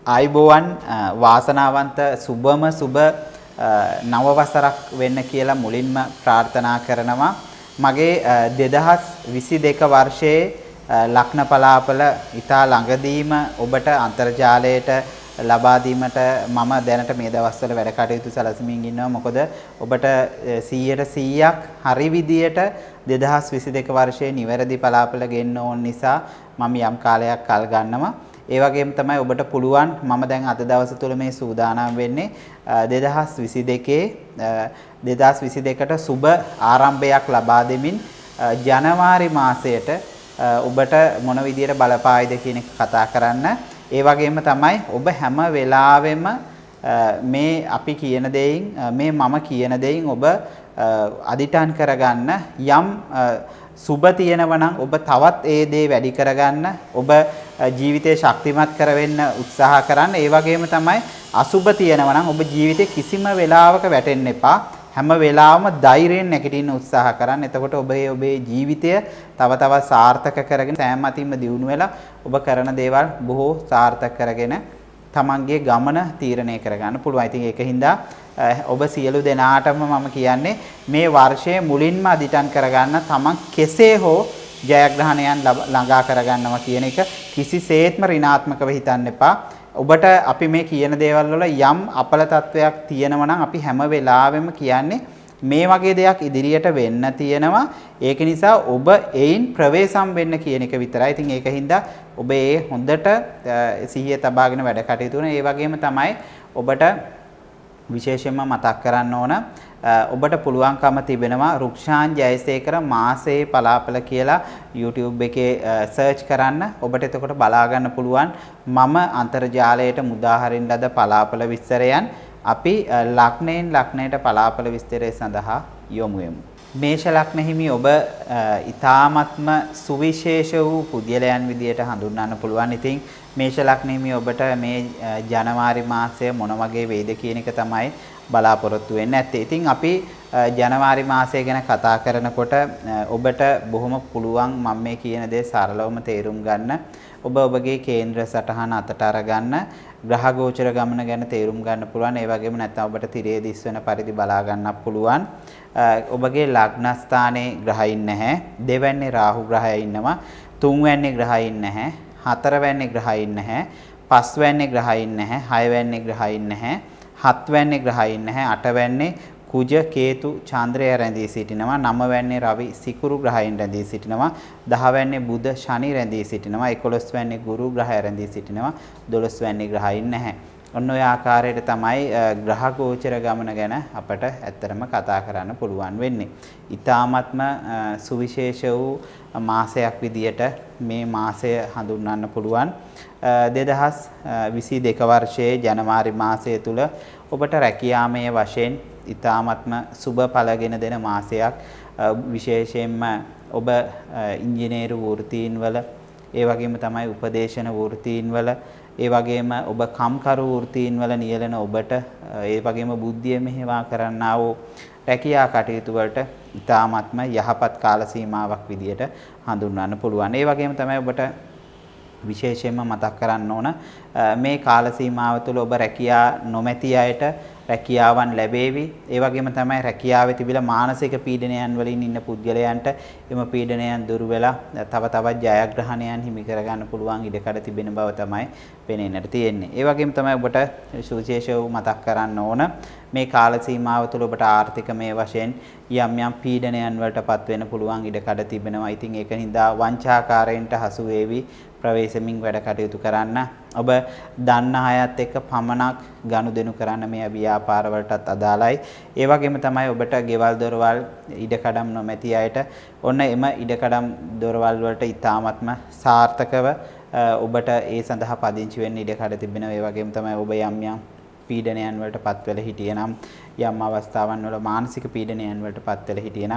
ආයුබෝවන් වාසනාවන්ත සුබම සුබ නව වසරක් වෙන්න කියලා මුලින්ම ප්‍රාර්ථනා කරනවා. මගේ 2022 වර්ෂයේ ලග්න පලාපල ඉතා ළඟදීම ඔබට අන්තර්ජාලයට ලබා දීමට මම දැනට මේ දවස්වල වැඩ කටයුතු සැලසමින් ඉන්නවා. මොකද ඔබට 100%ක් හරි විදියට 2022 වර්ෂයේ නිවැරදි පලාපල ගෙන්න ඕන නිසා මම යම් කාලයක් කල් ගන්නවා. ඒ වගේම තමයි ඔබට පුළුවන් මම දැන් අද දවස තුල මේ සූදානම් වෙන්නේ 2022ට සුබ ආරම්භයක් ලබා දෙමින් ජනවාරි මාසයට ඔබට මොන විදියට බලපායිද කියන එක කතා කරන්න. ඒ වගේම තමයි ඔබ හැම වෙලාවෙම මේ අපි කියන දෙයින් මේ මම කියන දෙයින් ඔබ අදිටන් කරගන්න යම් සුබ තියෙනවා නම් ඔබ තවත් ඒ දේ වැඩි කරගන්න ඔබ ජීවිතේ ශක්තිමත් කරවෙන්න උත්සාහ කරන්න. ඒ වගේම තමයි අසුබ තියෙනවා නම් ඔබ ජීවිතේ කිසිම වෙලාවක වැටෙන්න එපා. හැම වෙලාවම ධෛර්යයෙන් නැගිටින්න උත්සාහ කරන්න. එතකොට ඔබේ ජීවිතය තව තවත් සාර්ථක කරගෙන සෑම අතින්ම දියුණු වෙලා ඔබ කරන දේවල් බොහෝ සාර්ථක කරගෙන තමන්ගේ ගමන තීරණය කරගන්න පුළුවන්. ඉතින් ඒකින්ද ඔබ සියලු දෙනාටම මම කියන්නේ මේ වර්ෂයේ මුලින්ම අදිටන් කරගන්න තමන් කෙසේ හෝ ජයග්‍රහණයන් ළඟා කරගන්නවා කියන එක කිසිසේත්ම ඍණාත්මකව හිතන්න එපා. ඔබට අපි මේ කියන දේවල් වල යම් අපල තත්වයක් තියෙනවා නම් අපි හැම වෙලාවෙම කියන්නේ මේ වගේ දෙයක් ඉදිරියට වෙන්න තියෙනවා. ඒක නිසා ඔබ ඒයින් ප්‍රවේශම් වෙන්න කියන එක විතරයි. ඉතින් ඒකින්ද ඔබ ඒ හොඳට සිහිය තබාගෙන වැඩ කටයුතු කරන. ඒ වගේම තමයි ඔබට විශේෂයෙන්ම මතක් කරන්න ඕන ඔබට පුළුවන්කම තිබෙනවා රුක්ෂාන් ජයසේකර මාසයේ පලාපල කියලා YouTube එකේ සර්ච් කරන්න. ඔබට එතකොට බලා ගන්න පුළුවන් මම අන්තර්ජාලයට මුදා හරින්න ලද පලාපල විස්තරයන් අපි ලග්නයෙන් ලග්නයට පලාපල විස්තරය සඳහා යොමු වෙමු. මේෂ ලග්න හිමි ඔබ ඊ타ත්ම සුවිශේෂ වූ පුද්ගලයන් විදියට හඳුන්වන්න පුළුවන්. ඉතින් මේෂ ලග්න හිමි ඔබට මේ ජනවාරි මාසය මොන වගේ වේද කියන එක තමයි බලාපොරොත්තු වෙන්නේ නැත්තේ. ඉතින් අපි ජනවාරි මාසය ගැන කතා කරනකොට ඔබට බොහොම පුළුවන් මම මේ කියන දේ සරලවම තේරුම් ගන්න. ඔබ ඔබගේ කේන්ද්‍ර සටහන අතට අරගන්න ග්‍රහ ගෝචර ගමන ගැන තේරුම් ගන්න පුළුවන්. ඒ වගේම නැත්නම් ඔබට තිරේ දිස් වෙන පරිදි බලා ගන්නත් පුළුවන්. ඔබගේ ලග්න ස්ථානයේ ග්‍රහයින් නැහැ. දෙවැන්නේ රාහු ග්‍රහය ඉන්නවා. තුන්වැන්නේ ග්‍රහයින් නැහැ. හතරවැන්නේ ග්‍රහයින් නැහැ. පස්වැන්නේ ග්‍රහයින් නැහැ. හයවැන්නේ ග්‍රහයින් නැහැ. හත්වැන්නේ ග්‍රහයින් නැහැ. අටවැන්නේ කුජ කේතු චන්ද්‍රය රැඳී සිටිනවා. නවවැන්නේ රවි සිකුරු ග්‍රහයන් රැඳී සිටිනවා. 10 වැන්නේ බුධ ශනි රැඳී සිටිනවා. 11 වැන්නේ ගුරු ග්‍රහය රැඳී සිටිනවා. 12 වැන්නේ ග්‍රහයින් නැහැ. ඔන්න ඔය ආකාරයට තමයි ග්‍රහ ගෝචර ගමන ගැන අපට ඇත්තටම කතා කරන්න පුළුවන් වෙන්නේ. ඊ타ත්ම සුවිශේෂ වූ මාසයක් විදියට මේ මාසය හඳුන්වන්න පුළුවන්. 2022 වර්ෂයේ ජනවාරි මාසය තුල ඔබට රැකියාමය වශයෙන් ඊ타ත්ම සුබ ඵලගෙන දෙන මාසයක්. විශේෂයෙන්ම ඔබ ඉංජිනේරු වෘත්තීන් වල ඒ වගේම තමයි උපදේශන වෘත්තීන් වල ඒ වගේම ඔබ කම්කරු වෘත්තීන් වල නියැලෙන ඔබට ඒ වගේම බුද්ධිය මෙහෙවා කරන්නා වූ රැකියා කටයුතු වලට ඊ타ත්ම යහපත් කාල සීමාවක් විදියට හඳුන්වන්න පුළුවන්. ඒ වගේම තමයි ඔබට විශේෂයෙන්ම මතක් කරන්න ඕන මේ කාල සීමාව තුළ ඔබ රැකියා නොමැති අයට රැකියාවන් ලැබේවි. ඒ වගේම තමයි රැකියාවේ තිබිලා මානසික පීඩනයන් වලින් ඉන්න පුද්ගලයන්ට එම පීඩනයන් දුරු වෙලා තව තවත් ජයග්‍රහණයන් හිමි කරගන්න පුළුවන් ඉඩකඩ තිබෙන බව තමයි පෙනෙන්නට තියෙන්නේ. ඒ වගේම තමයි ඔබට සුවිශේෂව මතක් කරන්න ඕන මේ කාල සීමාව තුළ ඔබට ආර්ථිකමය වශයෙන් යම් යම් පීඩනයන් වලටපත් වෙන්න පුළුවන් ඉඩකඩ තිබෙනවා. ඉතින් ඒක හින්දා වංචාකාරයන්ට හසු වේවි ප්‍රවේශමින් වැඩ කටයුතු කරන්න. ඔබ දන්න අයත් එක්ක පමණක් ගනුදෙනු කරන්න මේ ව්‍යාපාර වලටත් අදාළයි. ඒ වගේම තමයි ඔබට ගෙවල් දොරවල් ඉඩකඩම් නොමැති අයට ඔන්න එම ඉඩකඩම් දොරවල් වලට ඊ타ත්ම සාර්ථකව ඔබට ඒ සඳහා පදිංචි වෙන්න ඉඩකඩ තිබෙනවා. ඒ වගේම තමයි ඔබ යම් යම් පීඩනයන් වලට පත් වෙලා හිටියනම් යම් අවස්ථාවන් වල මානසික පීඩනයන් වලට පත් වෙලා හිටියනම්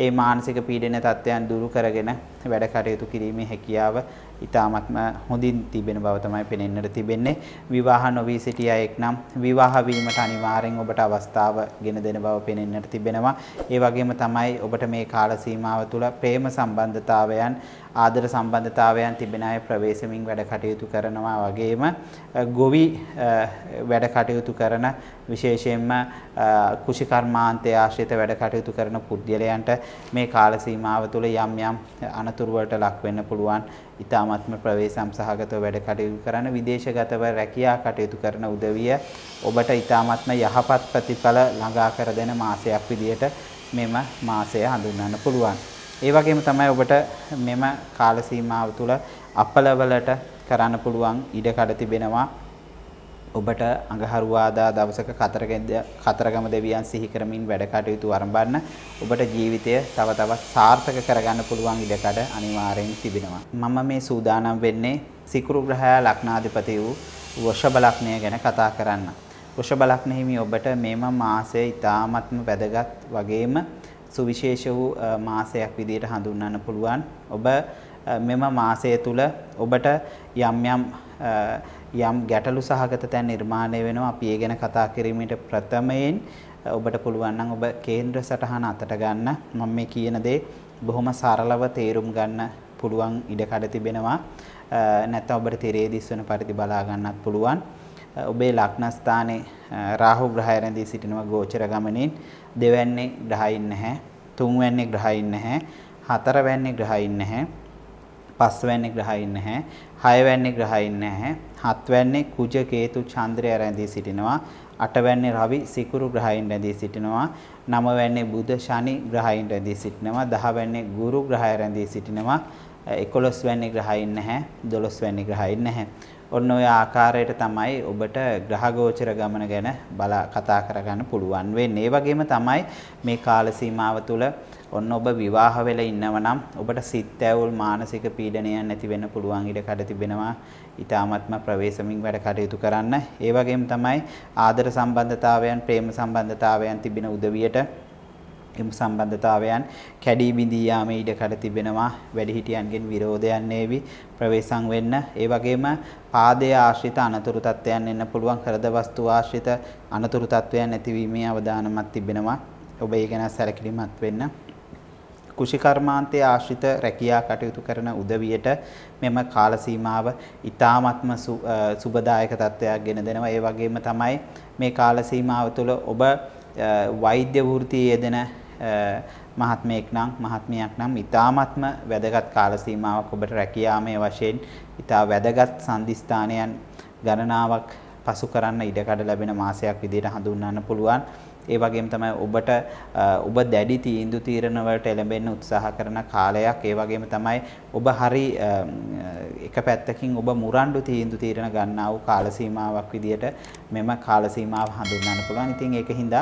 ඒ මානසික පීඩන තත්ත්වයන් දුරු කරගෙන වැඩ කටයුතු කිරීමේ හැකියාව ඊ타ත්ම හොඳින් තිබෙන බව තමයි පෙනෙන්නට තිබෙන්නේ. විවාහ නොවී සිටිය අයෙක් නම් විවාහ වීමට අනිවාර්යෙන් ඔබට අවස්ථාව ගෙන දෙන බව පෙනෙන්නට තිබෙනවා. ඒ වගේම තමයි ඔබට මේ කාල සීමාව තුළ ප්‍රේම සම්බන්ධතාවයන් ආදර සම්බන්ධතාවයන් තිබෙන අය ප්‍රවේශමින් වැඩ කටයුතු කරනවා වගේම ගොවි වැඩ කටයුතු කරන විශේෂයෙන්ම කුෂිකර්මාන්තය ආශ්‍රිත වැඩ කටයුතු කරන පුද්ගලයන්ට මේ කාල සීමාව තුළ යම් යම් අනතුරු වලට ලක් වෙන්න පුළුවන්. ඊ타ත්ම ප්‍රවේශම් සහගතව වැඩ කටයුතු කරන විදේශගතව රැකියා කටයුතු කරන උදවිය ඔබට ඊ타ත්ම යහපත් ප්‍රතිඵල ළඟා කර දෙන මාසයක් විදියට මෙම මාසය හඳුන්වන්න පුළුවන්. ඒ වගේම තමයි ඔබට මෙම කාල සීමාව තුළ අපලවලට කරන්න පුළුවන් ඉඩකඩ තිබෙනවා. ඔබට අඟහරුවාදා දවසක කතරගම දෙවියන් සිහි කරමින් වැඩ කටයුතු ආරම්භන්න ඔබට ජීවිතය තව තවත් සාර්ථක කරගන්න පුළුවන් ඉඩකඩ අනිවාර්යෙන් තිබෙනවා. මම මේ සූදානම් වෙන්නේ සිකුරු ග්‍රහයා ලග්නාධිපති වූ වෘෂභ ලග්නය ගැන කතා කරන්න. වෘෂභ ලග්නෙහිමි ඔබට මෙම මාසය ඉතාමත්ම වැදගත් වගේම සුවිශේෂ වූ මාසයක් විදිහට හඳුන්වන්න පුළුවන්. ඔබ මෙම මාසය තුල ඔබට යම් ගැටලු සහගත තැන් නිර්මාණය වෙනවා. අපි ඒ ගැන කතා කිරීමට ප්‍රථමයෙන් ඔබට පුළුවන් නම් ඔබ කේන්ද්‍ර සටහන අතට ගන්න. මම මේ කියන දේ බොහොම සරලව තේරුම් ගන්න පුළුවන් ඉඩකඩ තිබෙනවා. නැත්නම් ඔබට තිරේ දිස්වන පරිදි බලා ගන්නත් පුළුවන්. ඔබේ ලග්න ස්ථානයේ රාහු ග්‍රහය රැඳී සිටිනවා ගෝචර ගමනින්. දෙවැන්නේ ග්‍රහයින් නැහැ. තුන්වැන්නේ ග්‍රහයින් නැහැ. හතරවැන්නේ ග්‍රහයින් නැහැ. පස්වැන්නේ ග්‍රහයින් නැහැ. හයවැන්නේ ග්‍රහයින් නැහැ. හත්වැන්නේ කුජ කේතු චන්ද්‍රය රැඳී සිටිනවා. අටවැන්නේ රවි සිකුරු ග්‍රහයින් රැඳී සිටිනවා. නවවැන්නේ බුධ ශනි ග්‍රහයින් රැඳී සිටිනවා. දහවැන්නේ ගුරු ග්‍රහය රැඳී සිටිනවා. 11 වැනි ග්‍රහයින් නැහැ. 12 වැනි ග්‍රහයින් නැහැ. ඔන්න ඔය ආකාරයට තමයි ඔබට ග්‍රහ ගෝචර ගමන ගැන කතා කරගන්න පුළුවන් වෙන්නේ. ඒ වගේම තමයි මේ කාල සීමාව තුළ ඔන්න ඔබ විවාහ වෙලා ඉන්නව නම් ඔබට සිත් ඇවුල් මානසික පීඩනයක් නැති වෙන්න පුළුවන් ඉඩකඩ තිබෙනවා. ඊ타ත්ම ප්‍රවේශමින් වැඩ කටයුතු කරන්න. ඒ වගේම තමයි ආදර සම්බන්ධතාවයන්, ප්‍රේම සම්බන්ධතාවයන් තිබෙන උදවියට එම සම්බන්ධතාවයන් කැඩී බිඳී යාමේ ඉඩකඩ තිබෙනවා. වැඩිහිටියන්ගෙන් විරෝධයන් නේවි ප්‍රවේශම් වෙන්න. ඒ වගේම පාදයේ ආශ්‍රිත අනතුරු තත්ත්වයන් එන්න පුළුවන්. හෘද වස්තු ආශ්‍රිත අනතුරු තත්ත්වයන් නැතිවීමේ අවදානමක් තිබෙනවා. ඔබ ඒ ගැන සැලකිලිමත් වෙන්න. කුෂිකර්මාන්තයේ ආශ්‍රිත රැකියා කටයුතු කරන උදවියට මෙම කාල සීමාව ඊ타ත්ම සුබදායක තත්ත්වයක් ගෙන දෙනවා. ඒ වගේම තමයි මේ කාල සීමාව තුළ ඔබ වෛද්‍ය වෘත්තියේ යෙදෙන මහත්මයෙක් නම් මහත්මියක් නම් ඊ타ත්ම වැදගත් කාල සීමාවක් ඔබට රැකියාමේ වශයෙන් ඊටා වැදගත් සම්දිස්ථානයන් ගණනාවක් පසු කරන්න ඉඩකඩ ලැබෙන මාසයක් විදිහට හඳුන්වන්න පුළුවන්. ඒ වගේම තමයි ඔබට ඔබ දැඩි තීන්දුව తీරන වලට එළඹෙන්න උත්සාහ කරන කාලයක්. ඒ වගේම තමයි ඔබ හරි එක පැත්තකින් ඔබ මුරණ්ඩු තීන්දුව తీරන ගන්නා වූ කාල සීමාවක් විදියට මෙම කාල සීමාව හඳුන්වන්න පුළුවන්. ඉතින් ඒකින්ද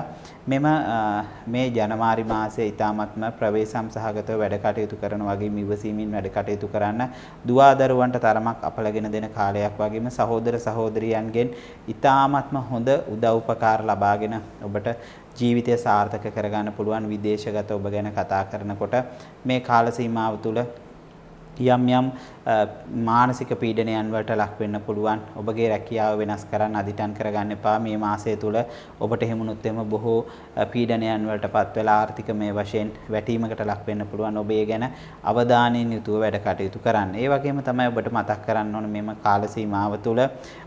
මේ ජනවාරි මාසයේ ඊ타ත්ම ප්‍රවේශම් සහගතව වැඩ කටයුතු කරන වගේම ඉවසීමෙන් වැඩ කටයුතු කරන්න දුවදරුවන්ට තරමක් අපලගෙන දෙන කාලයක් වගේම සහෝදර සහෝදරියන්ගෙන් ඊ타ත්ම හොඳ උදව් උපකාර ලබාගෙන ඔබට ජීවිතය සාර්ථක කරගන්න පුළුවන්. විදේශගත ඔබ ගැන කතා කරනකොට මේ කාල සීමාව තුළ යම් මානසික පීඩනයන් වලට ලක් වෙන්න පුළුවන්. ඔබගේ රැකියාව වෙනස් කරන්න අදිටන් කරගන්න එපා. මේ මාසය තුල ඔබට හිමුණුත් එම බොහෝ පීඩනයන් වලටපත් වෙලා ආර්ථිකමය වශයෙන් වැටීමකට ලක් වෙන්න පුළුවන්. ඔබ ඒ ගැන අවධානයෙන් යුතුව වැඩ කටයුතු කරන්න. ඒ වගේම තමයි ඔබට මතක් කරන්න ඕන මෙම කාල සීමාව තුල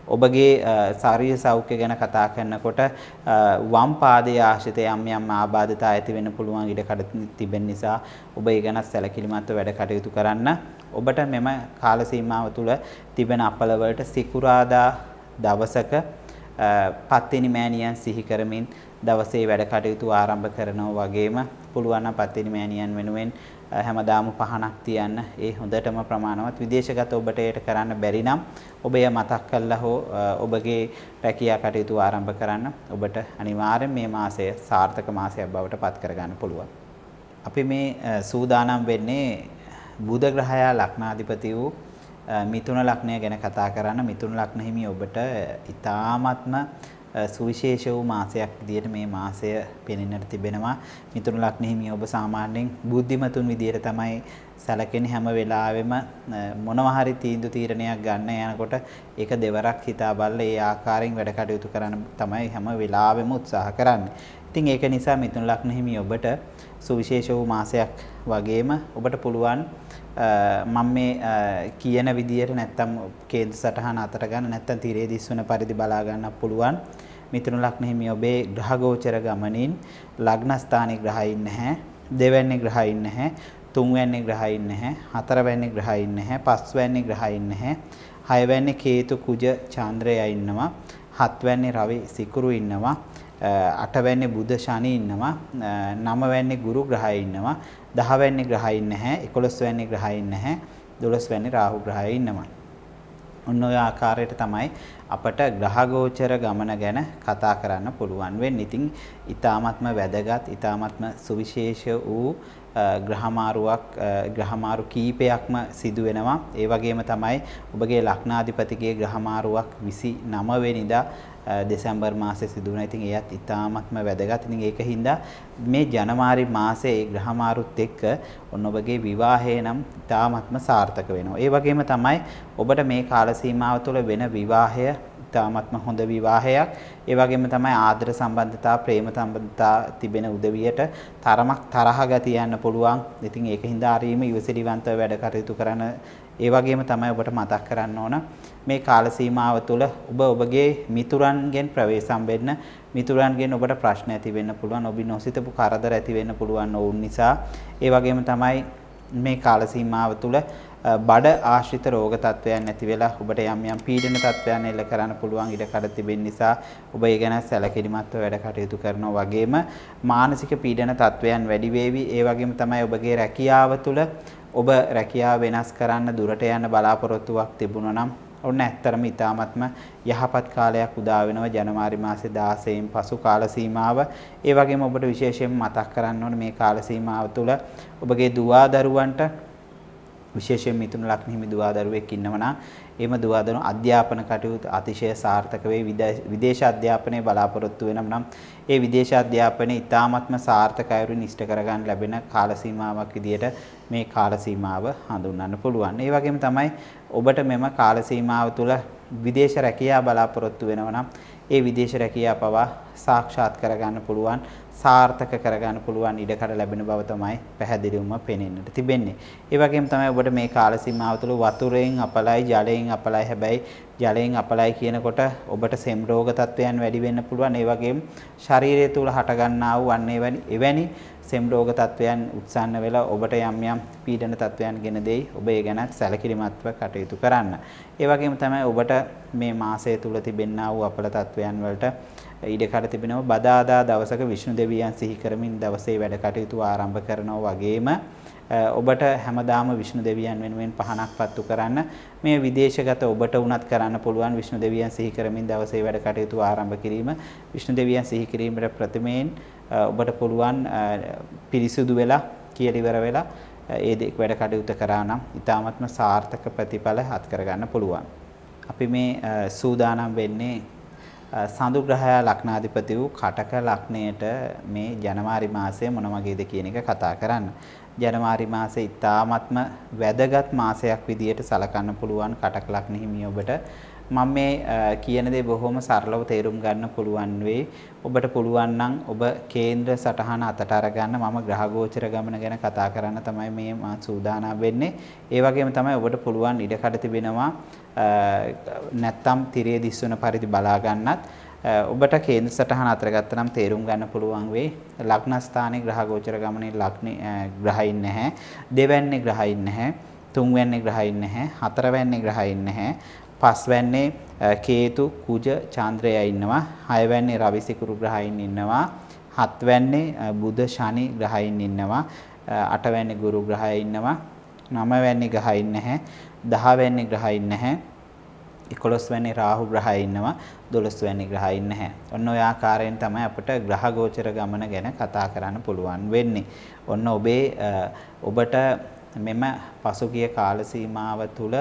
ඔබගේ ශාරීරික සෞඛ්‍ය ගැන කතා කරනකොට වම් පාදයේ ආශ්‍රිත යම් ආබාධතා ඇති වෙන්න පුළුවන් ඉඩකඩ තිබෙන නිසා ඔබ ඒ ගැන සැලකිලිමත්ව වැඩ කටයුතු කරන්න. ඔබට මෙම කාල සීමාව තුළ තිබෙන අපල වලට සිකුරාදා දවසක පත්තිනි මෑණියන් සිහි කරමින් දවසේ වැඩ කටයුතු ආරම්භ කරනවා වගේම පුළුවන් නම් පත්තිනි මෑණියන් වෙනුවෙන් හැමදාම පහනක් තියන්න. ඒ හොඳටම ප්‍රමාණවත්. විදේශගත ඔබට ඒට කරන්න බැරි නම් ඔබ එය මතක් කළා හෝ ඔබගේ රැකියා කටයුතු ආරම්භ කරන්න. ඔබට අනිවාර්යෙන් මේ මාසය සාර්ථක මාසයක් බවට පත් කරගන්න පුළුවන්. අපි මේ සූදානම් වෙන්නේ බුධ ග්‍රහයා ලග්නාධිපති වූ මිථුන ලග්නය ගැන කතා කරන්න. මිථුන ලග්න හිමි ඔබට ඊ타ත්ම සුවිශේෂ වූ මාසයක් විදියට මේ මාසය පෙනෙන්නට තිබෙනවා. මිථුන ලග්නෙහිමි ඔබ සාමාන්‍යයෙන් බුද්ධිමතුන් විදියට තමයි සැලකෙන්නේ හැම වෙලාවෙම මොනවා හරි තීන්දුව තීරණයක් ගන්න යනකොට ඒක දෙවරක් හිතා බලලා ඒ ආකාරයෙන් වැඩ කටයුතු කරන්න තමයි හැම වෙලාවෙම උත්සාහ කරන්නේ. ඉතින් ඒක නිසා මිථුන ලග්නෙහිමි ඔබට සුවිශේෂ වූ මාසයක් වගේම ඔබට පුළුවන් මම මේ කියන විදියට නැත්තම් කේන්ද්‍ර සටහන අතට ගන්න නැත්තම් තිරේ දිස්වන පරිදි බලා ගන්න පුළුවන්. මිථුන ලග්නෙහිමි ඔබේ ග්‍රහ ගෝචර ගමනින් ලග්න ස්ථානයේ ග්‍රහයින් නැහැ, දෙවැන්නේ ග්‍රහයින් නැහැ, තුන්වැන්නේ ග්‍රහයින් නැහැ, හතරවැන්නේ ග්‍රහයින් නැහැ, පස්වැන්නේ ග්‍රහයින් නැහැ, හයවැන්නේ කේතු කුජ චන්ද්‍රයා ඉන්නවා, හත්වැන්නේ රවි සිකුරු ඉන්නවා, අටවැන්නේ බුධ ශනි ඉන්නවා, නවවැන්නේ ගුරු ග්‍රහය ඉන්නවා, 10 වැන්නේ ග්‍රහයින් නැහැ, 11 වැන්නේ ග්‍රහයින් නැහැ, 12 වැන්නේ රාහු ග්‍රහය ඉන්නවා. ඔන්න ඔය ආකාරයට තමයි අපට ග්‍රහ ගෝචර ගමන ගැන කතා කරන්න පුළුවන් වෙන්නේ. ඉතින් ඊ타ත්ම වැදගත්, ඊ타ත්ම සුවිශේෂ වූ ග්‍රහමාරු කීපයක්ම සිදු වෙනවා. ඒ වගේම තමයි ඔබගේ ලග්නාධිපතිගේ ග්‍රහමාරුවක් 29 වෙනිදා දෙසැම්බර් මාසයේ සිදු වෙනවා. ඉතින් එයත් ඉතාමත්ම වැදගත්. ඉතින් ඒකින්ද මේ ජනවාරි මාසයේ ග්‍රහමාරුත් එක්ක ඔන්න ඔබගේ විවාහය නම් ඉතාමත්ම සාර්ථක වෙනවා. ඒ වගේම තමයි ඔබට මේ කාල සීමාව තුළ වෙන විවාහය ඉතාමත්ම හොඳ විවාහයක්. ඒ වගේම තමයි ආදර සම්බන්ධතා, ප්‍රේම සම්බන්ධතා තිබෙන උදවියට තරමක් තරහ ගතිය යන්න පුළුවන්. ඉතින් ඒකින්ද ආරීම ඉවසිලිවන්තව වැඩ කටයුතු කරන ඒ වගේම තමයි ඔබට මතක් කරන්න ඕන මේ කාල සීමාව තුළ ඔබ ඔබගේ මිතුරන්ගෙන් ප්‍රවේශම් වෙන්න, මිතුරන්ගෙන් ඔබට ප්‍රශ්න ඇති වෙන්න පුළුවන්, ඔබ නොසිතපු කරදර ඇති වෙන්න පුළුවන් ඔවුන් නිසා. ඒ වගේම තමයි මේ කාල සීමාව තුළ බඩ ආශ්‍රිත රෝග තත්ත්වයන් නැති වෙලා ඔබට යම් යම් පීඩන තත්ත්වයන් එල්ල කරන්න පුළුවන් ඉඩ කඩ තිබෙන නිසා ඔබ ඒ ගැන සැලකිලිමත්ව වැඩ කටයුතු කරනවා. වගේම මානසික පීඩන තත්ත්වයන් වැඩි වේවි. ඒ වගේම තමයි ඔබගේ රැකියාව තුළ ඔබ රැකියාව වෙනස් කරන්න දුරට යන බලාපොරොත්තුවක් තිබුණා නම් ඔන්න ඇත්තරම ඉතාමත්ම යහපත් කාලයක් උදා වෙනවා ජනවාරි මාසේ 16න් පසු කාල සීමාව. ඒ වගේම ඔබට විශේෂයෙන් මතක් කරන්න ඕනේ මේ කාල සීමාව තුළ ඔබගේ දුවා දරුවන්ට විශේෂයෙන් මිථුන ලග්නෙහිමි දුවා දරුවෙක් ඉන්නවනම් එම දුවා දරුවෝ අධ්‍යාපන කටයුතු අතිශය සාර්ථක වේ. විදේශ අධ්‍යාපනයේ බලාපොරොත්තු වෙනම නම් ඒ විදේශ අධ්‍යාපනය ඉතාමත්ම සාර්ථක අයුරින් ඉෂ්ට කරගන්න ලැබෙන කාල සීමාවක් විදියට මේ කාල සීමාව හඳුන්වන්න පුළුවන්. ඒ වගේම තමයි ඔබට මෙම කාල සීමාව තුළ විදේශ රැකියාව බලාපොරොත්තු වෙනවා නම් ඒ විදේශ රැකියාව පවා සාක්ෂාත් කරගන්න පුළුවන්, සාර්ථක කරගන්න පුළුවන් ඉඩකඩ ලැබෙන බව තමයි පැහැදිලිවම පේනෙන්නට තිබෙන්නේ. ඒ වගේම තමයි ඔබට මේ කාල සීමාව තුළ වතුරෙන් අපලයි, ජලයෙන් අපලයි. හැබැයි ජලයෙන් අපලයි කියනකොට ඔබට සෙම් රෝග තත්ත්වයන් වැඩි වෙන්න පුළුවන්. ඒ වගේම ශරීරය තුළ හටගන්නා වූ එවැනි සෙම් රෝග තත්ත්වයන් උත්සන්න වෙලා ඔබට යම් යම් පීඩන තත්ත්වයන් ගෙන දෙයි. ඔබ ඒ ගැන සැලකිලිමත්ව කටයුතු කරන්න. ඒ වගේම තමයි ඔබට මේ මාසය තුල තිබෙනා වූ අපල තත්ත්වයන් වලට ඉඩකඩ තිබෙනවා. බදාදා දවසක විෂ්ණු දෙවියන් සිහි කරමින් දවසේ වැඩ කටයුතු ආරම්භ කරනවා. වගේම ඔබට හැමදාම විෂ්ණු දෙවියන් වෙනුවෙන් පහනක් පත්තු කරන්න, මේ විදේශගත ඔබට වුණත් කරන්න පුළුවන්. විෂ්ණු දෙවියන් සිහි කරමින් දවසේ වැඩ කටයුතු ආරම්භ කිරීම, විෂ්ණු දෙවියන් සිහි කිරීමට ප්‍රථමයෙන් ඔබට පුළුවන් පිරිසුදු වෙලා කියලා ඉවර වෙලා ඒ වැඩ කටයුතු කරා නම් ඉතාමත්ම සාර්ථක ප්‍රතිඵල අත් කරගන්න පුළුවන්. අපි මේ සූදානම් වෙන්නේ සඳු ග්‍රහයා ලග්නාධිපති වූ කටක ලග්නයට මේ ජනවාරි මාසය මොන වගේද කියන එක කතා කරන්න. ජනවාරි මාසය ඉතාමත්ම වැදගත් මාසයක් විදියට සලකන්න පුළුවන් කටක ලග්නෙහිමි ඔබට. මම මේ කියන දේ බොහොම සරලව තේරුම් ගන්න පුළුවන් වෙයි. ඔබට පුළුවන් නම් ඔබ කේන්ද්‍ර සටහන අතට අරගන්න. මම ග්‍රහ ගෝචර ගමන ගැන කතා කරන්න තමයි මේ මා සූදානම් වෙන්නේ. ඒ වගේම තමයි ඔබට පුළුවන් ඉඩකඩ තිබෙනවා නැත්තම් තිරේ දිස්වන පරිදි බලා ගන්නත්. ඔබට කේන්ද්‍ර සටහන අතර ගත්තනම් තේරුම් ගන්න පුළුවන් වෙයි. ලග්න ස්ථානයේ ග්‍රහ ගෝචර ගමනේ ග්‍රහයින් නැහැ. දෙවැන්නේ ග්‍රහයින් නැහැ. තුන්වැන්නේ ග්‍රහයින් නැහැ. හතරවැන්නේ ග්‍රහයින් නැහැ. පස්වැන්නේ කේතු කුජ චන්ද්‍රයා ඉන්නවා. හයවැන්නේ රවි සිකුරු ග්‍රහයින් ඉන්නවා. හත්වැන්නේ බුධ ශනි ග්‍රහයින් ඉන්නවා. අටවැන්නේ ගුරු ග්‍රහය ඉන්නවා. නවවැන්නේ ග්‍රහයින් නැහැ. 10 වැන්නේ ග්‍රහයින් නැහැ. 11 වැන්නේ රාහු ග්‍රහය ඉන්නවා. 12 වැන්නේ ග්‍රහයින් නැහැ. ඔන්න ඔය ආකාරයෙන් තමයි අපිට ග්‍රහ ගෝචර ගමන ගැන කතා කරන්න පුළුවන් වෙන්නේ. ඔන්න ඔබට මෙම පසුගිය කාල සීමාව තුළ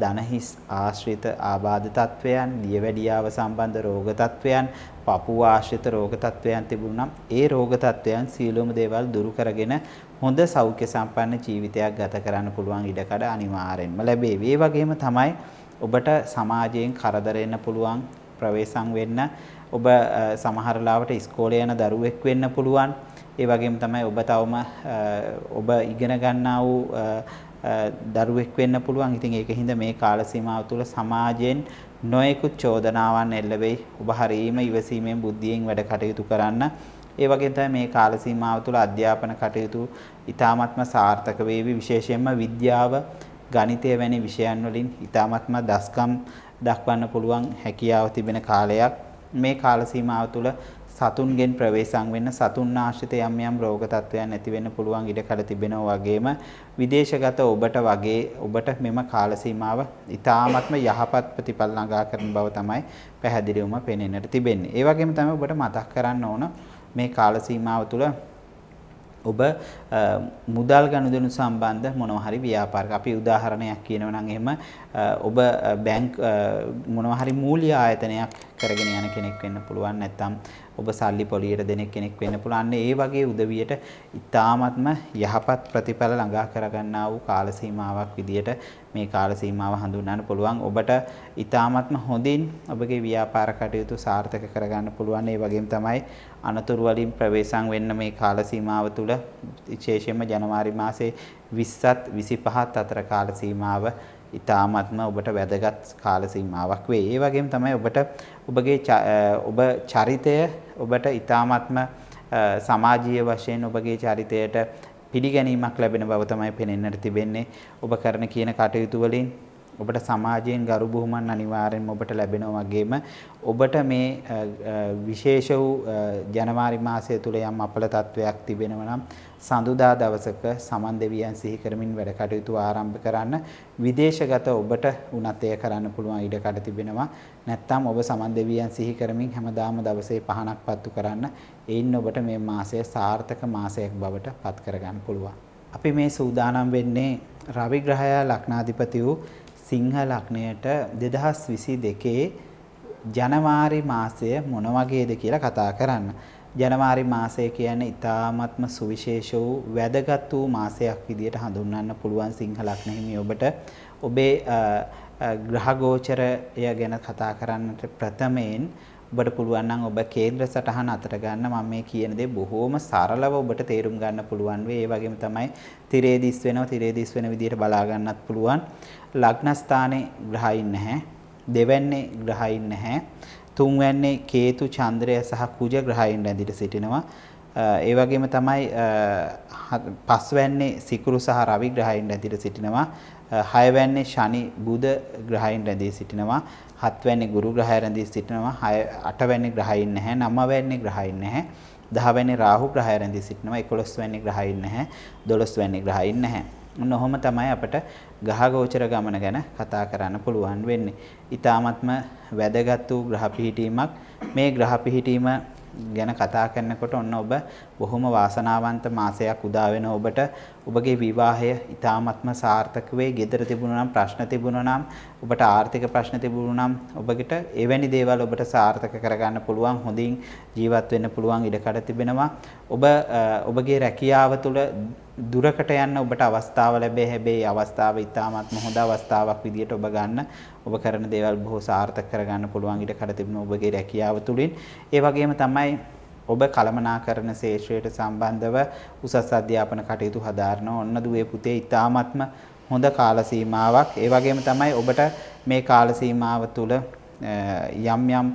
දනහිස් ආශ්‍රිත ආබාධ තත්වයන්, දියවැඩියාව සම්බන්ධ රෝග තත්වයන්, පපුව ආශ්‍රිත රෝග තත්වයන් තිබුණා නම් ඒ රෝග තත්වයන් සියලුම දේවල් දුරු කරගෙන හොඳ සෞඛ්‍ය සම්පන්න ජීවිතයක් ගත කරන්න පුළුවන් ඉඩකඩ අනිවාර්යෙන්ම ලැබේවි. ඒ වගේම තමයි ඔබට සමාජයෙන් කරදර එන්න පුළුවන්, ප්‍රවේශම් වෙන්න, ඔබ සමහර ලාවට ඉස්කෝලේ යන දරුවෙක් වෙන්න පුළුවන්. ඒ වගේම තමයි ඔබ තවම ඔබ ඉගෙන ගන්නා වූ දරුවෙක් වෙන්න පුළුවන්. ඉතින් ඒකින්ද මේ කාල සීමාව තුළ සමාජයෙන් නොයෙකුත් චෝදනාවන් එල්ල වෙයි. ඔබ හරීම ඉවසීමෙන් බුද්ධියෙන් වැඩ කටයුතු කරන්න. ඒ වගේම තමයි මේ කාල සීමාව තුළ අධ්‍යාපන කටයුතු ඉතාමත්ම සාර්ථක වේවි. විශේෂයෙන්ම විද්‍යාව, ගණිතය වැනි විෂයන් වලින් ඉතාමත්ම දස්කම් දක්වන්න පුළුවන් හැකියාව තිබෙන කාලයක්. මේ කාල සීමාව තුළ සතුන්ගෙන් ප්‍රවේශම් වෙන්න, සතුන් ආශ්‍රිත යම් යම් රෝග තත්ත්වයන් ඇති වෙන්න පුළුවන් ඉඩකඩ තිබෙනවා වගේම විදේශගත ඔබට මෙම කාල සීමාව ඉතාමත්ම යහපත් ප්‍රතිඵල ළඟා කරන බව තමයි පැහැදිලිවම පෙනෙන්නට තිබෙන්නේ. ඒ වගේම තමයි ඔබට මතක් කරන්න ඕන මේ කාල සීමාව තුළ ඔබ මුදල් ගනුදෙනු සම්බන්ධ මොනවා හරි ව්‍යාපාරක, අපි උදාහරණයක් කියනවා නම් එහෙම ඔබ බැංක් මොනවා හරි මූල්‍ය ආයතනයක් කරගෙන යන කෙනෙක් වෙන්න පුළුවන්, නැත්නම් ඔබ සල්ලි පොලියට දෙන කෙනෙක් වෙන්න පුළුවන්. ඒ වගේ උදවියට ඉතාමත්ම යහපත් ප්‍රතිඵල ළඟා කරගන්නා වූ කාල සීමාවක් විදියට මේ කාල සීමාව හඳුන්වන්න පුළුවන්. ඔබට ඉතාමත්ම හොඳින් ඔබගේ ව්‍යාපාර කටයුතු සාර්ථක කරගන්න පුළුවන්. ඒ වගේම තමයි අනතුරු වලින් ප්‍රවේශම් වෙන්න මේ කාල සීමාව තුළ විශේෂයෙන්ම ජනවාරි මාසේ 20ත් 25ත් අතර කාල සීමාව ඉතාමත්ම ඔබට වැදගත් කාල සීමාවක් වේ. ඒ වගේම තමයි ඔබගේ ඔබ චරිතය ඔබට ඉතාමත්ම සමාජීය වශයෙන් ඔබගේ චරිතයට පිළිගැනීමක් ලැබෙන බව තමයි පෙනෙන්නට තිබෙන්නේ. ඔබ කරන කියන කටයුතු වලින් ඔබට සමාජයෙන් ගරු බුහුමන් අනිවාර්යෙන්ම ඔබට ලැබෙනවා වගේම ඔබට මේ විශේෂ වූ ජනවාරි මාසය තුල යම් අපල තත්වයක් තිබෙනවා නම් සඳුදා දවසක සමන් දෙවියන් සිහි කරමින් වැඩ කටයුතු ආරම්භ කරන්න. විදේශගත ඔබට උනත් එය කරන්න පුළුවන් ඉඩකඩ තිබෙනවා. නැත්නම් ඔබ සමන් දෙවියන් සිහි කරමින් හැමදාම දවසේ පහනක් පත්තු කරන්න. එයින් ඔබට මේ මාසය සාර්ථක මාසයක් බවට පත් කරගන්න පුළුවන්. අපි මේ සූදානම් වෙන්නේ රවි ග්‍රහයා ලග්නාධිපති වූ සිංහ ලග්නයට 2022 ජනවාරි මාසය මොන වගේද කියලා කතා කරන්න. ජනවාරි මාසය කියන්නේ ඉතාමත්ම සුවිශේෂ වූ වැදගත් වූ මාසයක් විදියට හඳුන්වන්න පුළුවන් සිංහ ලග්න හිමි ඔබට. ඔබේ ග්‍රහ ගෝචරය ගැන කතා කරන්නට ප්‍රථමයෙන් ඔබට පුළුවන් නම් ඔබ කේන්ද්‍ර සටහන අතට ගන්න. මම මේ කියන දේ බොහෝම සරලව ඔබට තේරුම් ගන්න පුළුවන් වේ. ඒ වගේම තමයි තිරේ දිස් වෙනවා, තිරේ දිස් වෙන විදියට බලා ගන්නත් පුළුවන්. ලග්න ස්ථානයේ ග්‍රහයින් නැහැ, දෙවැන්නේ ග්‍රහයින් නැහැ, තුන්වැන්නේ කේතු, චන්ද්‍රය සහ කුජ ග්‍රහයින් රැඳිට සිටිනවා. ඒ වගේම තමයි පස්වැන්නේ සිකුරු සහ රවි ග්‍රහයින් රැඳිට සිටිනවා. හයවැන්නේ ශනි, බුධ ග්‍රහයින් රැඳී සිටිනවා. හත්වැන්නේ ගුරු ග්‍රහය රැඳී සිටිනවා. අටවැන්නේ ග්‍රහයින් නැහැ, නවවැන්නේ ග්‍රහයින් නැහැ, දහවැන්නේ රාහු ග්‍රහය රැඳී සිටිනවා. 11වැන්නේ ග්‍රහයින් නැහැ, 12වැන්නේ ග්‍රහයින් නැහැ. ඔහොම තමයි අපට ග්‍රහ ගෝචර ගමන ගැන කතා කරන්න පුළුවන් වෙන්නේ. ඊ타මත්ම වැදගත් වූ ග්‍රහ පිහිටීමක්. මේ ග්‍රහ පිහිටීම ගැන කතා කරනකොට ඔන්න ඔබ බොහොම වාසනාවන්ත මාසයක් උදා වෙන ඔබට ඔබගේ විවාහය ඊ타මත්ම සාර්ථක වේ. ගෙදර තිබුණා නම් ප්‍රශ්න තිබුණා නම්, ඔබට ආර්ථික ප්‍රශ්න තිබුණා නම් ඔබට එවැනි දේවල් ඔබට සාර්ථක කරගන්න පුළුවන්. හොඳින් ජීවත් වෙන්න පුළුවන් ඉඩකඩ තිබෙනවා. ඔබගේ රැකියාව තුළ දුරකට යන්න ඔබට අවස්ථාව ලැබේ. හැබැයි අවස්ථාව ඉතාමත්ම හොඳ අවස්ථාවක් විදියට ඔබ ගන්න. ඔබ කරන දේවල් බොහෝ සාර්ථක කරගන්න පුළුවන් ඉඩකඩ තිබෙන ඔබගේ රැකියාව තුළින්. ඒ වගේම තමයි ඔබ කළමනාකරන ශේෂ්ත්‍රයට සම්බන්ධව උසස් අධ්‍යාපන කටයුතු හදාරනවා. ඔන්න දුවේ පුතේ ඉතාමත්ම හොඳ කාල සීමාවක්. ඒ වගේම තමයි ඔබට මේ කාල සීමාව තුළ යම්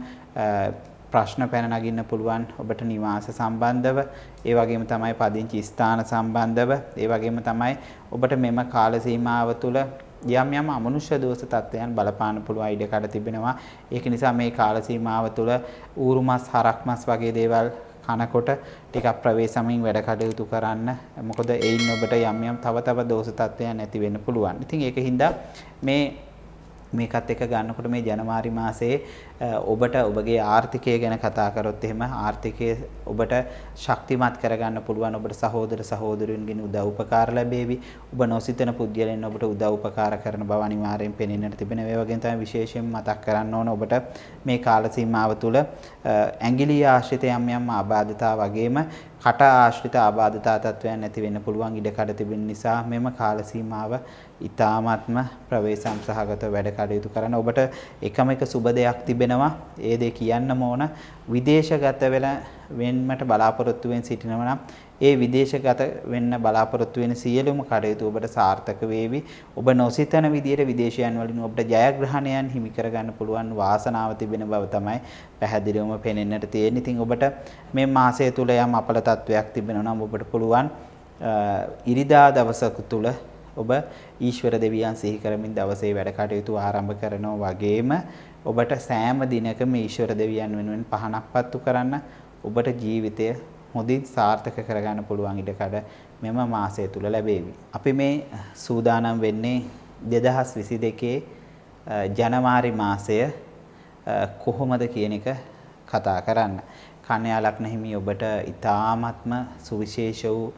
ප්‍රශ්න පැන නගින්න පුළුවන් ඔබට නිවාස සම්බන්ධව. ඒ වගේම තමයි පදිංචි ස්ථාන සම්බන්ධව. ඒ වගේම තමයි ඔබට මෙම කාල සීමාව තුළ යම් අමනුෂ්‍ය දෝෂ තත්ත්වයන් බලපාන පුළුවන් ඉඩකඩ තිබෙනවා. ඒක නිසා මේ කාල සීමාව තුළ ඌරු මස්, හරක් මස් වගේ දේවල් කනකොට ටිකක් ප්‍රවේශමෙන් වැඩ කටයුතු කරන්න. මොකද එයින් ඔබට යම් තව දෝෂ තත්ත්වයන් ඇති වෙන්න පුළුවන්. ඉතින් ඒකින්ද මේ මේකත් එක්ක ගන්නකොට මේ ජනවාරි මාසයේ ඔබට ඔබගේ ආර්ථිකය ගැන කතා කරොත් එහෙම ආර්ථිකය ඔබට ශක්තිමත් කරගන්න පුළුවන් ඔබට සහෝදර සහෝදරියන්ගෙන් උදව් උපකාර ලැබේවි ඔබ නොසිතන පුද්ගලයන් ඔබට උදව් උපකාර කරන බව අනිවාර්යෙන් පෙනෙන්නට තිබෙනවා ඒ වගේම තමයි විශේෂයෙන් මතක් කරන්න ඕන ඔබට මේ කාල සීමාව තුළ ඇඟිලි ආශ්‍රිත යම් ආබාධතා වගේම කට ආශ්‍රිත ආබාධතා තත්වයන් නැති වෙන්න පුළුවන් ඉඩකඩ තිබෙන නිසා මෙම කාල සීමාව ඊ타ත්ම ප්‍රවේශම් සහගත වැඩ කටයුතු කරන ඔබට එකම එක සුබ දෙයක් තිබෙනවා ඒ දේ කියන්නම ඕන විදේශගත වෙන්නට බලාපොරොත්තු වෙන සිටිනවා නම් ඒ විදේශගත වෙන්න බලාපොරොත්තු වෙන සියලුම කටයුතු ඔබට සාර්ථක වේවි ඔබ නොසිතන විදියට විදේශයන් වලින් ඔබට ජයග්‍රහණයන් හිමි කරගන්න පුළුවන් වාසනාව තිබෙන බව තමයි පැහැදිලිවම පෙනෙන්නට තියෙන්නේ. ඉතින් ඔබට මේ මාසය තුල යම් අපල තත්වයක් තිබෙනවා නම් ඔබට පුළුවන් ඉරිදා දවසක තුල ඔබ ඊශ්වර දෙවියන් සිහි කරමින් දවසේ වැඩ කටයුතු ආරම්භ කරනවා වගේම ඔබට සෑම දිනකම ඊශ්වර දෙවියන් වෙනුවෙන් පහනක් පත්තු කරන්න ඔබට ජීවිතය හොඳින් සාර්ථක කරගන්න පුළුවන් ඉඩකඩ මෙම මාසය තුල ලැබේවි. අපි මේ සූදානම් වෙන්නේ 2022 ජනවාරි මාසය කොහොමද කියන එක කතා කරන්න. කන්‍යා ලග්න හිමි ඔබට ඊ타ත්ම සුවිශේෂ වූ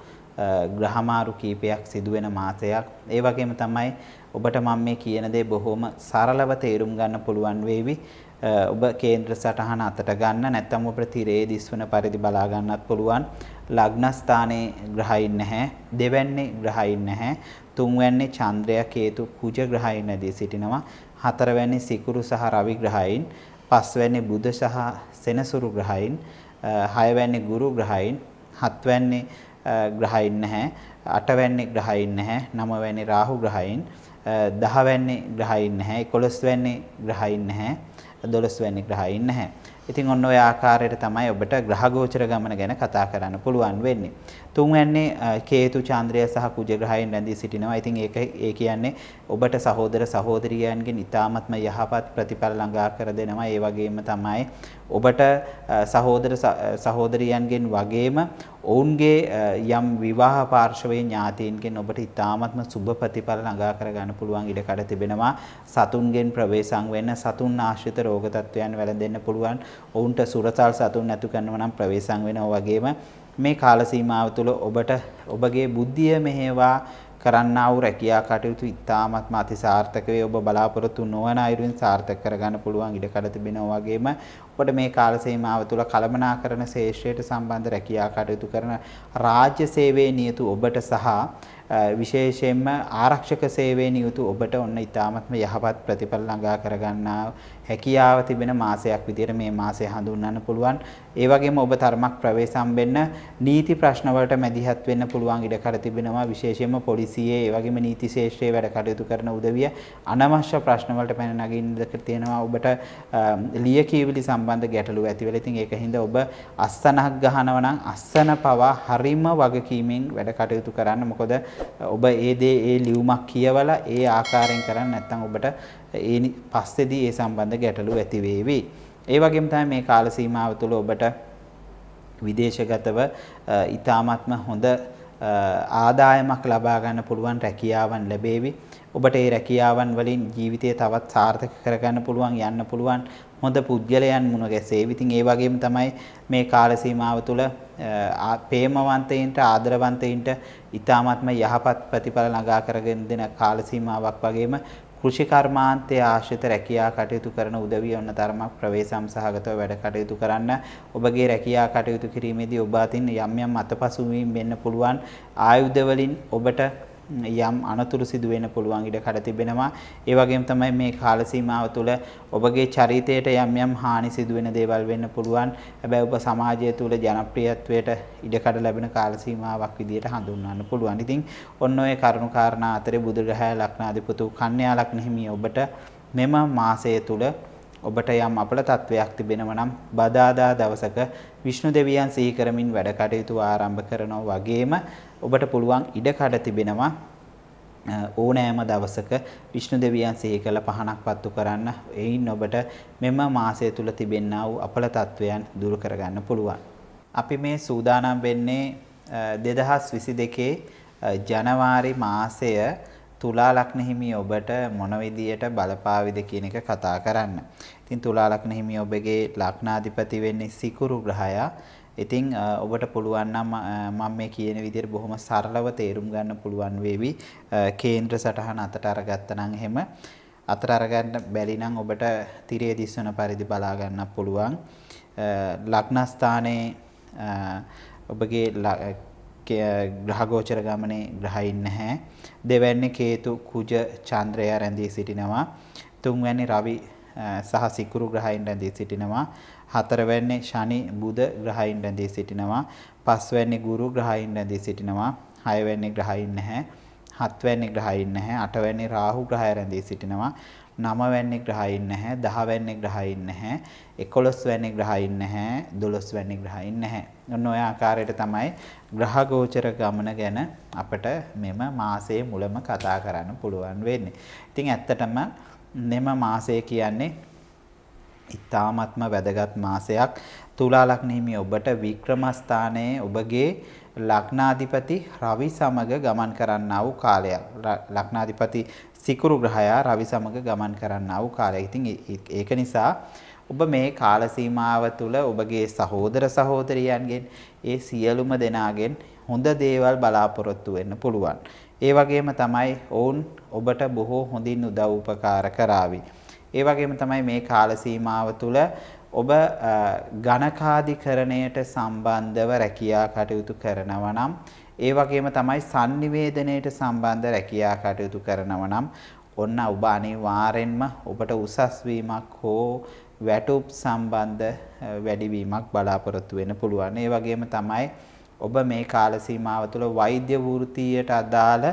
ග්‍රහමාරු කීපයක් සිදුවෙන මාසයක්. ඒ වගේම තමයි ඔබට මම මේ කියන දේ බොහොම සරලව තේරුම් ගන්න පුළුවන් වේවි. ඔබ කේන්ද්‍ර සටහන අතට ගන්න නැත්නම් ඔබට තිරේ දිස්වන පරිදි බලා ගන්නත් පුළුවන්. ලග්න ස්ථානයේ ග්‍රහයින් නැහැ. දෙවැන්නේ ග්‍රහයින් නැහැ. තුන්වැන්නේ චන්ද්‍රය කේතු කුජ ග්‍රහයින් නැදී සිටිනවා. හතරවැන්නේ සිකුරු සහ රවි ග්‍රහයින්. පස්වැන්නේ බුධ සහ සෙනසුරු ග්‍රහයින්. හයවැන්නේ ගුරු ග්‍රහයින්. හත්වැන්නේ ග්‍රහයින් නැහැ. අටවැන්නේ ග්‍රහයින් නැහැ. නවවැන්නේ රාහු ග්‍රහයින්. 10 වැන්නේ ග්‍රහයින් නැහැ. 11 වැන්නේ ග්‍රහයින් නැහැ. 12 වැන්නේ ග්‍රහයින් නැහැ. ඉතින් ඔන්න ඔය ආකාරයට තමයි ඔබට ග්‍රහ ගෝචර ගමන ගැන කතා කරන්න පුළුවන් වෙන්නේ. 3 වැන්නේ කේතු චන්ද්‍රය සහ කුජ ග්‍රහයින් රැඳී සිටිනවා. ඉතින් ඒ කියන්නේ ඔබට සහෝදර සහෝදරියන්ගෙන් ඉතාමත්ම යහපත් ප්‍රතිඵල ළඟා කර දෙනවා. ඒ වගේම තමයි ඔබට සහෝදර සහෝදරියන්ගෙන් වගේම ඔවුන්ගේ යම් විවාහ පාර්ශවයේ ඥාතීන්ගෙන් ඔබට ඉතාමත්ම සුබ ප්‍රතිඵල ළඟා කර ගන්න පුළුවන් ඉඩකඩ තිබෙනවා. සතුන්ගෙන් ප්‍රවේශම් වෙන්න සතුන් ආශ්‍රිත රෝග තත්වයන් වැළඳෙන්න පුළුවන්. ඔවුන්ට සුරතල් සතුන් නැතු කරනවා නම් ප්‍රවේශම් වෙනවා වගේම මේ කාල සීමාව තුළ ඔබට ඔබගේ බුද්ධිය මෙහෙවා කරන්නා වූ රැකියා කටයුතු ඉතාමත්ම අතිසාර්ථක වේ. ඔබ බලාපොරොත්තු නොවන අයුරින් සාර්ථක කරගන්න පුළුවන් ඉඩකඩ තිබෙනවා වගේම ඔබට මේ කාල සීමාව තුළ කළමනාකරණ ශේෂ්ත්‍රයට සම්බන්ධ රැකියා කටයුතු කරන රාජ්‍ය සේවයේ නියුතු ඔබට සහ විශේෂයෙන්ම ආරක්ෂක සේවයේ නියුතු ඔබට ඔන්න ඉතාමත්ම යහපත් ප්‍රතිඵල ළඟා කරගන්නා හැකියාව තිබෙන මාසයක් විදිහට මේ මාසය හඳුන්වන්න පුළුවන්. ඒ වගේම ඔබ තරමක් ප්‍රවේශම් වෙන්න නීති ප්‍රශ්න වලට මැදිහත් වෙන්න පුළුවන් ඉඩකඩ තිබෙනවා. විශේෂයෙන්ම පොලිසියේ ඒ වගේම නීති ශාස්ත්‍රයේ වැඩ කටයුතු කරන උදවිය අනවශ්‍ය ප්‍රශ්න වලට පැන නගින්නද තියෙනවා. ඔබට ලියකියවිලි සම්බන්ධ ගැටලු ඇති වෙලා. ඉතින් ඒකින්ද ඔබ අස්සනක් ගහනවා නම් අස්සන පවා හරිම වගකීමෙන් වැඩ කටයුතු කරන්න. මොකද ඔබ ඒ ලියුමක් කියවලා ඒ ආකාරයෙන් කරන්නේ නැත්නම් ඔබට ඒ පස්සේදී ඒ සම්බන්ධ ගැටලු ඇති වේවි. ඒ වගේම තමයි මේ කාල සීමාව තුළ ඔබට විදේශගතව ඊ타ත්ම හොඳ ආදායමක් ලබා ගන්න පුළුවන් රැකියාවන් ලැබේවි. ඔබට ඒ රැකියාවන් වලින් ජීවිතය තවත් සාර්ථක කරගන්න පුළුවන් යන්න පුළුවන් හොඳ පුද්ගලයන් මුණ ගැසේවි. ඉතින් ඒ වගේම තමයි මේ කාල සීමාව තුළ ප්‍රේමවන්තයින්ට ආදරවන්තයින්ට ඊ타ත්ම යහපත් ප්‍රතිඵල ළඟා කරගෙන දෙන කාල සීමාවක් වගේම කෘෂි කර්මාන්තයේ ආශ්‍රිත රැකියා කටයුතු කරන උදවිය ඔන්න තරමක් ප්‍රවේශම් සහගතව වැඩ කටයුතු කරන්න. ඔබගේ රැකියා කටයුතු කිරීමේදී ඔබ අතින් යම් අතපසුවීම් වෙන්න පුළුවන්. ආයුධ වලින් ඔබට යම් අනතුරු සිදු වෙන්න පුළුවන් ඉඩකඩ තිබෙනවා. ඒ වගේම තමයි මේ කාල සීමාව තුළ ඔබගේ චරිතයට යම් හානි සිදු වෙන දේවල් වෙන්න පුළුවන්. හැබැයි ඔබ සමාජය තුළ ජනප්‍රියත්වයට ඉඩකඩ ලැබෙන කාල සීමාවක් විදිහට හඳුන්වන්න පුළුවන්. ඉතින් ඔන්න ඔය කරුණු කාරණා අතරේ බුදු ග්‍රහය ලග්නාධිපති කන්‍යා ලග්න හිමි ඔබට මෙම මාසය තුළ ඔබට යම් අපල තත්වයක් තිබෙනවා නම් බදාදා දවසක විෂ්ණු දෙවියන් සිහි කරමින් වැඩ කටයුතු ආරම්භ කරනවා වගේම ඔබට පුළුවන් ඉඩකඩ තිබෙනවා ඕනෑම දවසක විෂ්ණු දෙවියන් සිහි කළ පහනක් පත්තු කරන්න. එයින් ඔබට මෙම මාසය තුල තිබෙනා වූ අපල තත්වයන් දුරු කරගන්න පුළුවන්. අපි මේ සූදානම් වෙන්නේ 2022 ජනවාරි මාසය තුලා ලග්න හිමි ඔබට මොන විදියට බලපාවිද කියන එක කතා කරන්න. ඉතින් තුලා ලග්න හිමි ඔබගේ ලග්නාධිපති වෙන්නේ සිකුරු ග්‍රහයා. ඉතින් ඔබට පුළුවන් නම් මම මේ කියන විදිහට බොහොම සරලව තේරුම් ගන්න පුළුවන් වේවි. කේන්ද්‍ර සටහන අතට අරගත්තා නම් එහෙම අතට අරගන්න බැරි නම් ඔබට තිරයේ දිස්වන පරිදි බලා ගන්න පුළුවන්. ලග්න ස්ථානයේ ඔබගේ ග්‍රහ ගෝචර ගමනේ ග්‍රහයින් නැහැ. දෙවැන්නේ කේතු කුජ චන්ද්‍රය රැඳී සිටිනවා. තුන්වැන්නේ රවි සහ සිකුරු ග්‍රහයින් රැඳී සිටිනවා. හතරවැන්නේ ශනි බුධ ග්‍රහයින් රැඳී සිටිනවා. පස්වැන්නේ ගුරු ග්‍රහයින් රැඳී සිටිනවා. හයවැන්නේ ග්‍රහයින් නැහැ. හත්වැන්නේ ග්‍රහයින් නැහැ. අටවැන්නේ රාහු ග්‍රහය රැඳී සිටිනවා. නවවැන්නේ ග්‍රහයින් නැහැ. දහවැන්නේ ග්‍රහයින් නැහැ. 11වැන්නේ ග්‍රහයින් නැහැ. 12වැන්නේ ග්‍රහයින් නැහැ. ඔන්න ඔය ආකාරයට තමයි ග්‍රහ ගෝචර ගමන ගැන අපිට මෙම මාසයේ මුලම කතා කරන්න පුළුවන් වෙන්නේ. ඉතින් ඇත්තටම මෙම මාසය කියන්නේ ඉතාමත්ම වැදගත් මාසයක්. තුලා ලග්න හිමි ඔබට වික්‍රම ස්ථානයේ ඔබගේ ලග්නාධිපති රවි සමග ගමන් කරන්නා වූ කාලයක්. ලග්නාධිපති සිකුරු ග්‍රහයා රවි සමග ගමන් කරන්නා වූ කාලයක්. ඉතින් ඒක නිසා ඔබ මේ කාල සීමාව තුළ ඔබගේ සහෝදර සහෝදරියන්ගෙන් ඒ සියලුම දෙනාගෙන් හොඳ දේවල් බලාපොරොත්තු වෙන්න පුළුවන්. ඒ වගේම තමයි ඔවුන් ඔබට බොහෝ හොඳින් උදව් උපකාර කරાવી. ඒ වගේම තමයි මේ කාල සීමාව තුළ ඔබ ගණකාධිකරණයට සම්බන්ධව රැකියා කටයුතු කරනවා නම් ඒ වගේම තමයි sannivedanayට සම්බන්ධ රැකියා කටයුතු කරනවා නම් ඔන්න ඔබ අනිවාර්යෙන්ම ඔබට උසස් වීමක් හෝ වැටුප් සම්බන්ධ වැඩිවීමක් බලාපොරොත්තු වෙන්න පුළුවන්. ඒ වගේම තමයි ඔබ මේ කාල සීමාව තුළ වෛද්‍ය වෘත්තියට අදාළ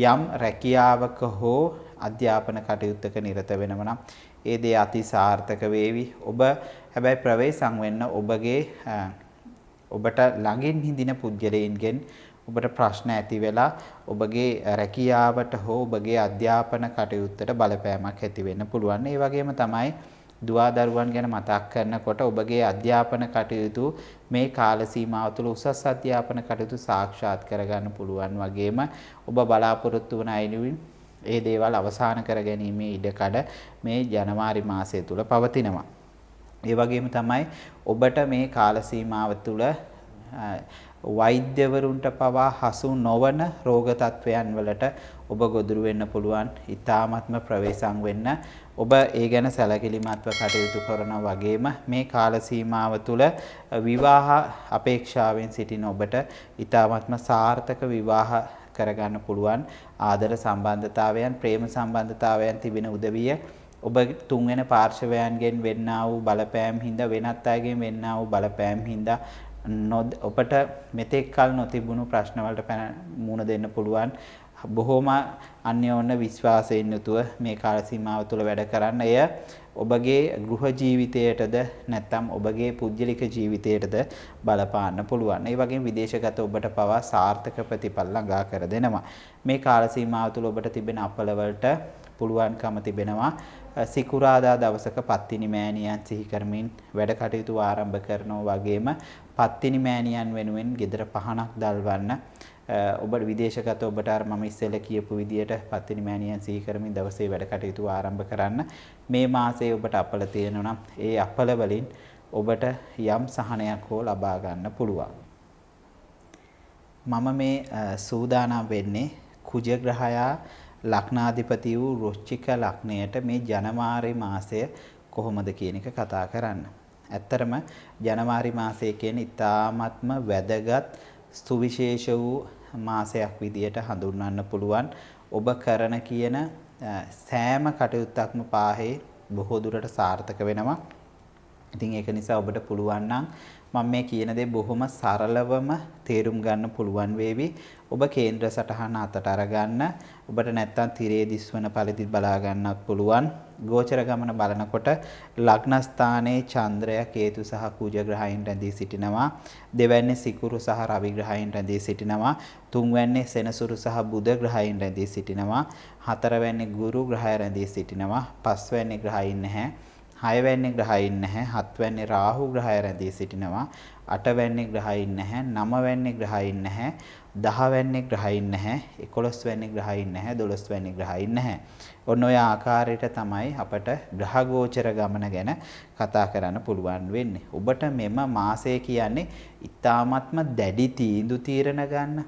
යම් රැකියාවක හෝ අධ්‍යාපන කටයුත්තක නිරත වෙනවා නම් ඒ දේ අති සාර්ථක වේවි. ඔබ හැබැයි ප්‍රවේශම් වෙන්න ඔබගේ ඔබට ළඟින් හිඳින පුද්ගලයන්ගෙන් ඔබට ප්‍රශ්න ඇති වෙලා ඔබගේ රැකියාවට හෝ ඔබගේ අධ්‍යාපන කටයුත්තට බලපෑමක් ඇති වෙන්න පුළුවන්. ඒ වගේම තමයි දුවා දරුවන් ගැන මතක් කරනකොට ඔබගේ අධ්‍යාපන කටයුතු මේ කාල සීමාව තුළ උසස් අධ්‍යාපන කටයුතු සාක්ෂාත් කරගන්න පුළුවන් වගේම ඔබ බලාපොරොත්තු වන අයුරින් ඒ දේවල් අවසන් කර ගැනීමේ ඉඩකඩ මේ ජනවාරි මාසය තුල පවතිනවා. ඒ වගේම තමයි ඔබට මේ කාල සීමාව තුල වෛද්‍යවරුන්ට පවා හසු නොවන රෝග තත්වයන් වලට ඔබ ගොදුරු වෙන්න පුළුවන්. ඊ타ත්ම ප්‍රවේශම් වෙන්න ඔබ ඒ ගැන සැලකිලිමත්ව කටයුතු කරන වගේම මේ කාල සීමාව තුල විවාහ අපේක්ෂාවෙන් සිටින ඔබට ඊ타ත්ම සාර්ථක විවාහ කරගන්න පුළුවන්. ආදර සම්බන්ධතාවයන් ප්‍රේම සම්බන්ධතාවයන් තිබෙන උදවිය ඔබ තුන්වෙනි පාර්ශවයන්ගෙන් වෙන්නා වූ බලපෑම් හින්දා වෙනත් අයගෙන් වෙන්නා වූ බලපෑම් හින්දා ඔබට මෙතෙක් කල නොතිබුණු ප්‍රශ්න වලට මුහුණ දෙන්න පුළුවන්. බොහොම අන්‍යෝන්‍ය විශ්වාසයෙන් යුතුව මේ කාල සීමාව තුළ වැඩ කරන්න. එය ඔබගේ ගෘහ ජීවිතයටද නැත්නම් ඔබගේ පුද්ගලික ජීවිතයටද බලපාන්න පුළුවන්. ඒ වගේම විදේශගත ඔබට පවා සාර්ථක ප්‍රතිඵල ළඟා කර දෙනවා. මේ කාල සීමාව තුළ ඔබට තිබෙන අපල වලට පුළුවන්කම තිබෙනවා සිකුරාදා දවසක පත්තිනි මෑණියන් සිහි කරමින් වැඩ කටයුතු ආරම්භ කරනවා වගේම පත්තිනි මෑණියන් වෙනුවෙන් ගෙදර පහනක් දල්වන්න ඔබට විදේශගත ඔබට අර මම ඉස්සෙල්ලා කියපු විදියට පත්තිනි මෑණියන් සිහි කරමින් දවසේ වැඩ කටයුතු ආරම්භ කරන්න. මේ මාසයේ ඔබට අපල තියෙනවා නම් ඒ අපල වලින් ඔබට යම් සහනයක් හෝ ලබා ගන්න පුළුවන්. මම මේ සූදානම් වෙන්නේ කුජ ග්‍රහයා ලග්නාධිපති වූ වෘශ්චික ලග්නයට මේ ජනවාරි මාසය කොහොමද කියන එක කතා කරන්න. ඇත්තරම ජනවාරි මාසය කියන්නේ ඉතාමත්ම වැදගත් සුවිශේෂ වූ මාසයක් විදියට හඳුන්වන්න පුළුවන්. ඔබ කරන කියන සෑම කටයුත්තක්ම පාහේ බොහෝ දුරට සාර්ථක වෙනවා. ඉතින් ඒක නිසා ඔබට පුළුවන් නම් මම මේ කියන දේ බොහොම සරලවම තේරුම් ගන්න පුළුවන් වේවි. ඔබ කේන්ද්‍ර සටහන අතට අරගන්න. ඔබට නැත්තම් තිරේ දිස්වන පරිදි බලා ගන්නත් පුළුවන්. ගෝචර ගමන බලනකොට ලග්න ස්ථානයේ චන්ද්‍රය කේතු සහ කුජ ග්‍රහයන් රැඳී සිටිනවා. දෙවැන්නේ සිකුරු සහ රවි ග්‍රහයන් රැඳී සිටිනවා. තුන්වැන්නේ සෙනසුරු සහ බුධ ග්‍රහයන් රැඳී සිටිනවා. හතරවැන්නේ ගුරු ග්‍රහය රැඳී සිටිනවා. පස්වැන්නේ ග්‍රහයන් නැහැ. හයවැන්නේ ග්‍රහයන් නැහැ. හත්වැන්නේ රාහු ග්‍රහය රැඳී සිටිනවා. අටවැන්නේ ග්‍රහයන් නැහැ. නවවැන්නේ ග්‍රහයන් නැහැ. 10 වැන්නේ ග්‍රහයින් නැහැ, 11 වැන්නේ ග්‍රහයින් නැහැ, 12 වැන්නේ ග්‍රහයින් නැහැ. ඔන්න ඔය ආකාරයට තමයි අපට ග්‍රහ ගෝචර ගමන ගැන කතා කරන්න පුළුවන් වෙන්නේ. ඔබට මෙම මාසය කියන්නේ ඊ타ත්ම දැඩි තීන්දුව తీරන ගන්න,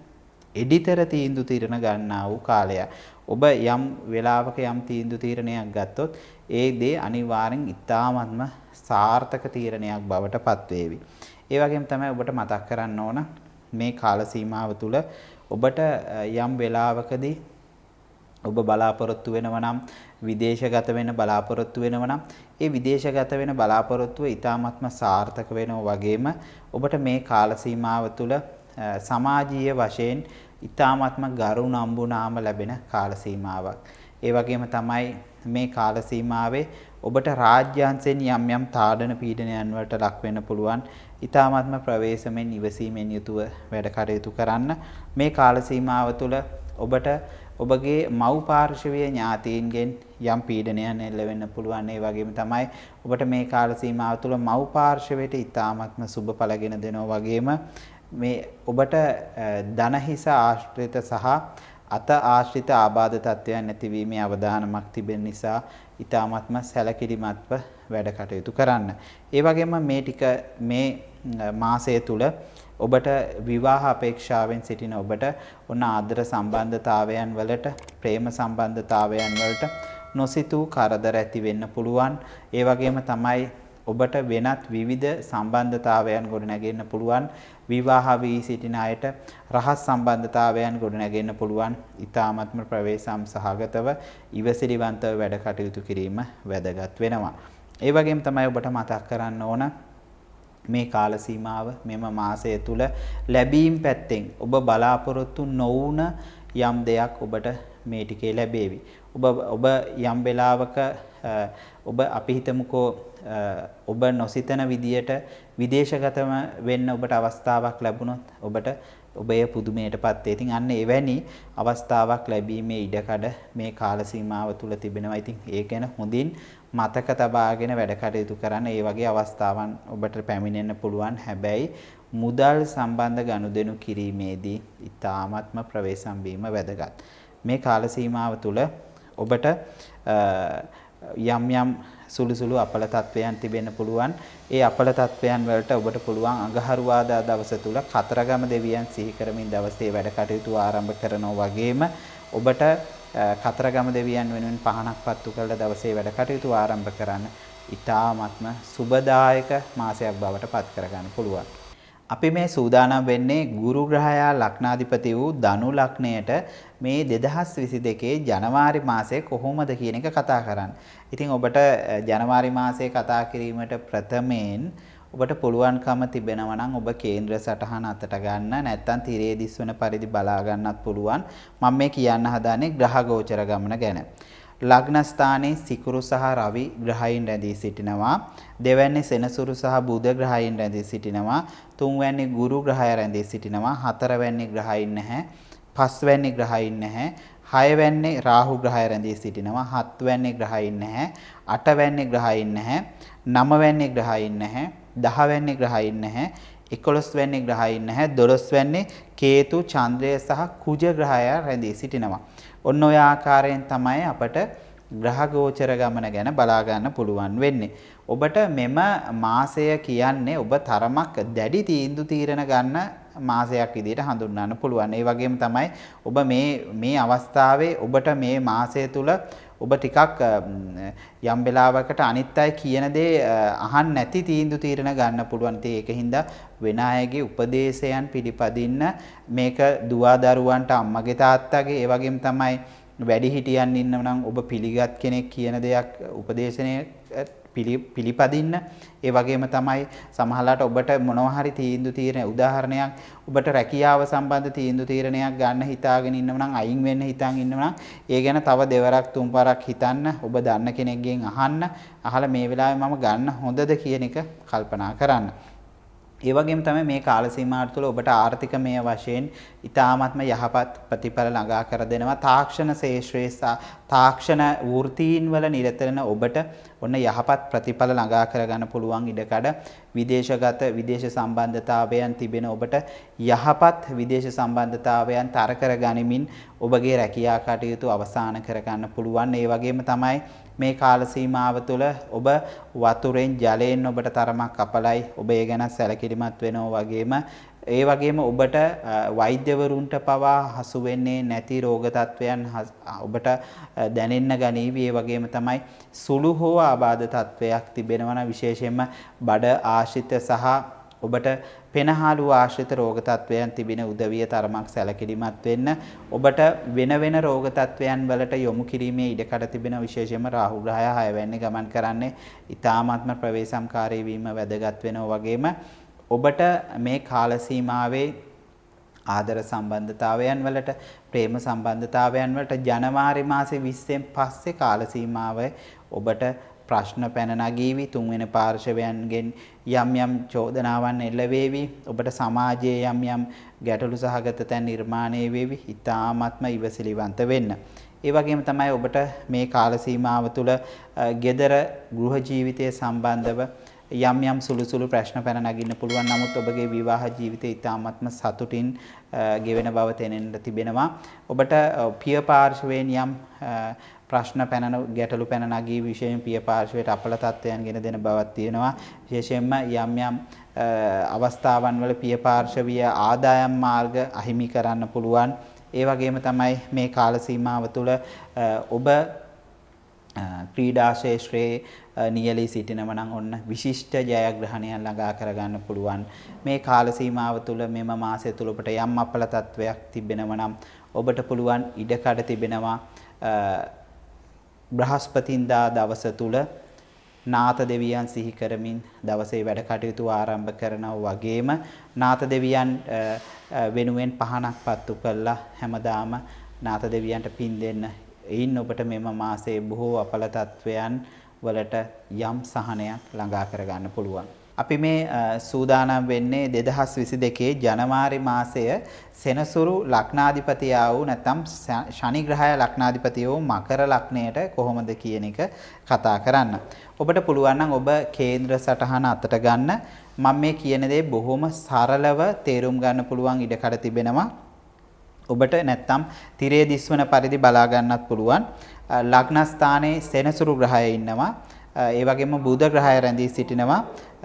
එඩිතර තීන්දුව తీරන ගන්නා වූ කාලයක්. ඔබ යම් වෙලාවක යම් තීන්දුව తీරණයක් ගත්තොත් ඒ දේ අනිවාර්යෙන් ඊ타ත්ම සාර්ථක තීරණයක් බවට පත්වේවි. ඒ වගේම තමයි ඔබට මතක් කරන්න ඕන මේ කාල සීමාව තුළ ඔබට යම් වෙලාවකදී ඔබ බලාපොරොත්තු වෙනවා නම් විදේශගත වෙන බලාපොරොත්තු වෙනවා නම් ඒ විදේශගත වෙන බලාපොරොත්තුව ඊ타ත්ම සාර්ථක වෙනවා වගේම ඔබට මේ කාල සීමාව තුළ සමාජීය වශයෙන් ඊ타ත්ම ගරු නම්බු නාම ලැබෙන කාල සීමාවක්. ඒ වගේම තමයි මේ කාල සීමාවේ ඔබට රාජ්‍යාංශයෙන් යම් යම් තාඩන පීඩනයන් වලට ලක් වෙන්න පුළුවන්. ඊ타ත්ම ප්‍රවේශමෙන් ඉවසීමෙන් යුතුව වැඩ කටයුතු කරන්න. මේ කාල සීමාව තුළ ඔබට ඔබගේ මව් පාර්ශවීය ඥාතීන්ගෙන් යම් පීඩනයන් එල්ල වෙන්න පුළුවන්. ඒ වගේම තමයි ඔබට මේ කාල සීමාව තුළ මව් පාර්ශවයට ඊ타ත්ම සුබඵලගෙන දෙනවා වගේම මේ ඔබට ධනහිස ආශ්‍රිත සහ අත ආශ්‍රිත ආබාධ තත්ත්වයන් නැතිවීමේ අවධානමක් තිබෙන නිසා ඊ타ත්ම සැලකිලිමත්ව වැඩ කටයුතු කරන්න. ඒ වගේම මේ මාසය තුල ඔබට විවාහ අපේක්ෂාවෙන් සිටින ඔබට ඔන්න ආදර සම්බන්ධතාවයන් වලට ප්‍රේම සම්බන්ධතාවයන් වලට නොසිතූ කරදර ඇති වෙන්න පුළුවන්. ඒ වගේම තමයි ඔබට වෙනත් විවිධ සම්බන්ධතාවයන් ගොඩනැගෙන්න පුළුවන්. විවාහ වී සිටින අයට රහස් සම්බන්ධතාවයන් ගොඩනැගෙන්න පුළුවන්. ඊ타ත්ම ප්‍රවේශම් සහගතව ඉවසිලිවන්තව වැඩ කටයුතු කිරීම වැදගත් වෙනවා. ඒ වගේම තමයි ඔබට මතක් කරන්න ඕන මේ කාල සීමාව මෙම මාසය තුල ලැබීම් පැත්තෙන් ඔබ බලාපොරොත්තු නොවුන යම් දෙයක් ඔබට මේ ටිකේ ලැබේවි. ඔබ යම් වෙලාවක ඔබ අපි හිතමුකෝ ඔබ නොසිතන විදියට විදේශගතම වෙන්න ඔබට අවස්ථාවක් ලැබුණොත් ඔබට ඔබේ පුදුමයටපත් වේ. ඉතින් අන්න එවැනි අවස්ථාවක් ලැබීමේ ඉඩකඩ මේ කාල සීමාව තුල තිබෙනවා. ඉතින් ඒ ගැන හොඳින් මතක තබාගෙන වැඩ කටයුතු කරන්න. ඒ වගේ අවස්ථාවන් ඔබට පැමිණෙන්න පුළුවන්. හැබැයි මුදල් සම්බන්ධ ගනුදෙනු කිරීමේදී ඊ타ත්ම ප්‍රවේශම් වීම වැදගත්. මේ කාල සීමාව තුල ඔබට යම් සුළු අපල තත්වයන් තිබෙන්න පුළුවන්. ඒ අපල තත්වයන් වලට ඔබට පුළුවන් අඟහරුවාදා දවස තුල කතරගම දෙවියන් සිහි කරමින් දවසේ වැඩ කටයුතු ආරම්භ කරනවා වගේම ඔබට කතරගම දෙවියන් වෙනුවෙන් පහනක් පත්තු කරලා දවසේ වැඩ කටයුතු ආරම්භ කරන්න ඊ타ත්ම සුබදායක මාසයක් බවට පත් කරගන්න පුළුවන්. අපි මේ සූදානම් වෙන්නේ ගුරු ග්‍රහයා ලග්නාධිපති වූ ධනු ලග්නයට මේ 2022 ජනවාරි මාසයේ කොහොමද කියන එක කතා කරන්න. ඉතින් ඔබට ජනවාරි මාසයේ කතා කිරීමට ප්‍රථමයෙන් ඔබට පුළුවන්කම තිබෙනවා නම් ඔබ කේන්ද්‍ර සටහන අතට ගන්න නැත්නම් තිරේ දිස්වන පරිදි බලා ගන්නත් පුළුවන්. මම මේ කියන්න හදාන්නේ ග්‍රහ ගෝචර ගමන ගැන. ලග්න ස්ථානයේ සිකුරු සහ රවි ග්‍රහයන් රැඳී සිටිනවා. දෙවැන්නේ සෙනසුරු සහ බුධ ග්‍රහයන් රැඳී සිටිනවා. තුන්වැන්නේ ගුරු ග්‍රහය රැඳී සිටිනවා. හතරවැන්නේ ග්‍රහයන් නැහැ. පස්වැන්නේ ග්‍රහයන් නැහැ. හයවැන්නේ රාහු ග්‍රහය රැඳී සිටිනවා. හත්වැන්නේ ග්‍රහයන් නැහැ. අටවැන්නේ ග්‍රහයන් නැහැ. නවවැන්නේ ග්‍රහයන් නැහැ. දහවැන්නේ ග්‍රහයන් නැහැ. 11 වැන්නේ ග්‍රහයන් නැහැ. 12 වැන්නේ කේතු, චන්ද්‍රය සහ කුජ ග්‍රහය රැඳී සිටිනවා. ඔන්න ඔය ආකාරයෙන් තමයි අපට ග්‍රහ ගෝචර ගමන ගැන බලා ගන්න පුළුවන් වෙන්නේ. ඔබට මෙම මාසය කියන්නේ ඔබ තරමක් දැඩි තීන්දුව తీරන ගන්න මාසයක් විදිහට හඳුන්වන්න පුළුවන්. ඒ වගේම තමයි ඔබ මේ අවස්ථාවේ ඔබට මේ මාසය තුල ඔබ ටිකක් යම් වෙලාවකට අනිත් අය කියන දේ අහන්න නැති තීන්දුව తీරන ගන්න පුළුවන්. ඉතින් ඒකින්ද වෙන අයගේ උපදේශයන් පිළිපදින්න මේක දුවා දරුවන්ට අම්මගේ තාත්තගේ ඒ වගේම තමයි වැඩිහිටියන් ඉන්නව නම් ඔබ පිළිගත් කෙනෙක් කියන දෙයක් උපදේශනය පිළිපදින්න. ඒ වගේම තමයි සමහරලාට ඔබට මොනවා හරි තීන්දුව తీරන උදාහරණයක් ඔබට රැකියාව සම්බන්ධ තීන්දුව తీරණයක් ගන්න හිතාගෙන ඉන්නව නම් අයින් වෙන්න හිතාන් ඉන්නව නම් ඒ ගැන තව දෙවරක් තුන්පරක් හිතන්න. ඔබ දන්න කෙනෙක්ගෙන් අහන්න. අහලා මේ වෙලාවේ මම ගන්න හොඳද කියන එක කල්පනා කරන්න. ඒ වගේම තමයි මේ කාල සීමාව තුළ ඔබට ආර්ථිකමය වශයෙන් ඉතාමත්ම යහපත් ප්‍රතිඵල ළඟා කර දෙනවා. තාක්ෂණ ශේෂ්ත්‍රයේ තාක්ෂණ වෘත්තීන් වල නිරත වෙන ඔබට ඔන්න යහපත් ප්‍රතිඵල ළඟා කරගන්න පුළුවන් ඉඩකඩ විදේශ සම්බන්ධතාවයන් තිබෙන ඔබට යහපත් විදේශ සම්බන්ධතාවයන් තර කර ගනිමින් ඔබගේ රැකියා කටයුතු අවසන් කර ගන්න පුළුවන්. ඒ වගේම තමයි මේ කාල සීමාව තුළ ඔබ වතුරෙන් ජලයෙන් ඔබට තරමක් අපලයි. ඔබ ඒ ගැන සැලකිලිමත් වෙනවා වගේම ඒ වගේම ඔබට වෛද්‍යවරුන්ට පවා හසු වෙන්නේ නැති රෝග තත්වයන් ඔබට දැනෙන්න ගනීවි. ඒ වගේම තමයි සුළු හෝ ආබාධ තත්වයක් තිබෙනවා නම් විශේෂයෙන්ම බඩ ආශ්‍රිත සහ ඔබට පෙනහළු ආශ්‍රිත රෝග තත්වයන් තිබෙන උදවිය තරමක් සැලකිලිමත් වෙන්න. ඔබට වෙන රෝග තත්වයන් වලට යොමු කිරීමේ ඉඩකඩ තිබෙන විශේෂයෙන්ම රාහු ග්‍රහය 6 වෙනි ගමන් කරන්නේ ඊ타මාත්ම ප්‍රවේශම්කාරී වීම වැදගත් වෙනවා. වගේම ඔබට මේ කාල සීමාවේ ආදර සම්බන්ධතාවයන් වලට ප්‍රේම සම්බන්ධතාවයන් වලට ජනවාරි මාසේ 20න් පස්සේ කාල සීමාවේ ඔබට ප්‍රශ්න පැන නගීවි. තුන්වෙනි පාර්ශවයන්ගෙන් යම් චෝදනාවන් එල්ල වේවි. ඔබට සමාජයේ යම් ගැටලු සහගත තැන් නිර්මාණය වේවි. ඊ타ත්ම ඉවසිලිවන්ත වෙන්න. ඒ වගේම තමයි ඔබට මේ කාල සීමාව තුළ gedara ගෘහ ජීවිතය සම්බන්ධව යම් සුළු ප්‍රශ්න පැන නගින්න පුළුවන්. නමුත් ඔබගේ විවාහ ජීවිතය ඊ타ත්ම සතුටින් ගෙවෙන බව තැනෙන්න තිබෙනවා. ඔබට පිය පාර්ශවයෙන් යම් ප්‍රශ්න ගැටලු පැන නගී විශේෂයෙන් පිය පාර්ශවයට අපල තත්ත්වයන් ගෙන දෙන බවක් තියෙනවා. විශේෂයෙන්ම යම් අවස්ථාවන් වල පිය පාර්ශවීය ආදායම් මාර්ග අහිමි කරන්න පුළුවන්. ඒ වගේම තමයි මේ කාල සීමාව තුළ ඔබ ක්‍රීඩා ශේෂ්ත්‍රයේ නියැලී සිටිනව නම් ඔන්න විශිෂ්ට ජයග්‍රහණයක් ළඟා කරගන්න පුළුවන්. මේ කාල සීමාව තුළ මෙම මාසය තුළ ඔබට යම් අපල තත්වයක් තිබෙනව නම් ඔබට පුළුවන් ඉඩකඩ තිබෙනවා බ්‍රහස්පතින්දා දවස තුල නාත දෙවියන් සිහි කරමින් දවසේ වැඩ කටයුතු ආරම්භ කරනවා. වගේම නාත දෙවියන් වෙනුවෙන් පහනක් පත්තු කළා හැමදාම නාත දෙවියන්ට පින් දෙන්න. එයින් ඔබට මෙම මාසයේ බොහෝ අපල තත්වයන් වලට යම් සහනයක් ළඟා කරගන්න පුළුවන්. අපි මේ සූදානම් වෙන්නේ 2022 ජනවාරි මාසය සෙනසුරු ලග්නාධිපතියා වූ නැත්නම් ශනි ග්‍රහය ලග්නාධිපතිය වූ මකර ලග්නයට කොහොමද කියන එක කතා කරන්න. ඔබට පුළුවන් නම් ඔබ කේන්ද්‍ර සටහන අතට ගන්න. මම මේ කියන දේ බොහොම සරලව තේරුම් ගන්න පුළුවන් ඉඩකඩ තිබෙනවා. ඔබට නැත්නම් තිරේ දිස්වන පරිදි බලා ගන්නත් පුළුවන්. ලග්න ස්ථානයේ සෙනසුරු ග්‍රහය ඉන්නවා. ඒ වගේම බුධ ග්‍රහය රැඳී සිටිනවා.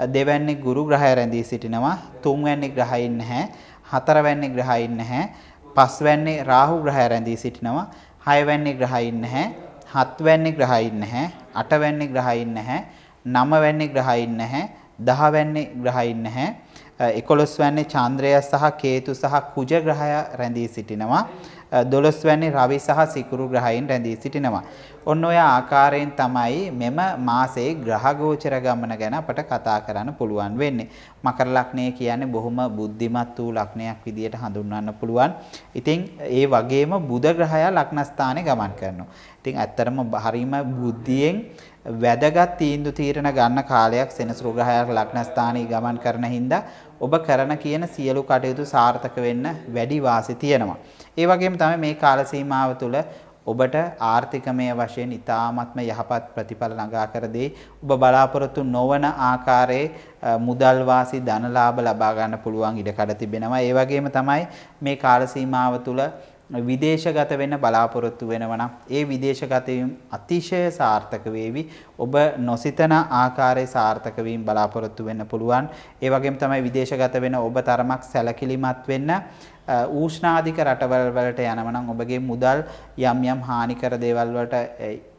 දෙවැනි ගුරු ග්‍රහය රැඳී සිටිනවා. තුන්වැනි ග්‍රහයින් නැහැ. හතරවැනි ග්‍රහයින් නැහැ. පස්වැනි රාහු ග්‍රහය රැඳී සිටිනවා. හයවැනි ග්‍රහයින් නැහැ. හත්වැනි ග්‍රහයින් නැහැ. අටවැනි ග්‍රහයින් නැහැ. නවවැනි ග්‍රහයින් නැහැ. දහවැනි ග්‍රහයින් නැහැ. 11 වැනි චන්ද්‍රය සහ කේතු සහ කුජ ග්‍රහය රැඳී සිටිනවා. 12 වැනි රවි සහ සිකුරු ග්‍රහයන් රැඳී සිටිනවා. ඔන්න ඔය ආකාරයෙන් තමයි මෙම මාසයේ ග්‍රහ ගෝචර ගමන ගැන අපට කතා කරන්න පුළුවන් වෙන්නේ. මකර ලග්නය කියන්නේ බොහොම බුද්ධිමත් වූ ලග්නයක් විදියට හඳුන්වන්න පුළුවන්. ඉතින් ඒ වගේම බුධ ග්‍රහය ලග්න ස්ථානයේ ගමන් කරනවා. ඉතින් ඇත්තටම හරීම බුද්ධියෙන් වැදගත් තීන්දුව తీරන ගන්න කාලයක් සෙනසුරු ග්‍රහයක් ලග්න ස්ථානයේ ගමන් කරන හින්දා ඔබ කරන කියන සියලු කටයුතු සාර්ථක වෙන්න වැඩි වාසි තියෙනවා. ඒ වගේම තමයි මේ කාල සීමාව තුළ ඔබට ආර්ථිකමය වශයෙන් ඉතාමත්ම යහපත් ප්‍රතිඵල ළඟා කර දෙයි. ඔබ බලාපොරොත්තු නොවන ආකාරයේ මුදල් වාසි ධනලාභ ලබා ගන්න පුළුවන් ඉඩකඩ තිබෙනවා. ඒ වගේම තමයි මේ කාල සීමාව තුළ විදේශගත වෙන්න බලාපොරොත්තු වෙනවා නම් ඒ විදේශගත වීම අතිශය සාර්ථක වේවි. ඔබ නොසිතන ආකාරයේ සාර්ථක වීම බලාපොරොත්තු වෙන්න පුළුවන්. ඒ වගේම තමයි විදේශගත වෙන ඔබ තරමක් සැලකිලිමත් වෙන්න. ඌෂ්ණාධික රටවල් වලට යනවා නම් ඔබගේ මුදල් යම් හානිකර දේවල් වලට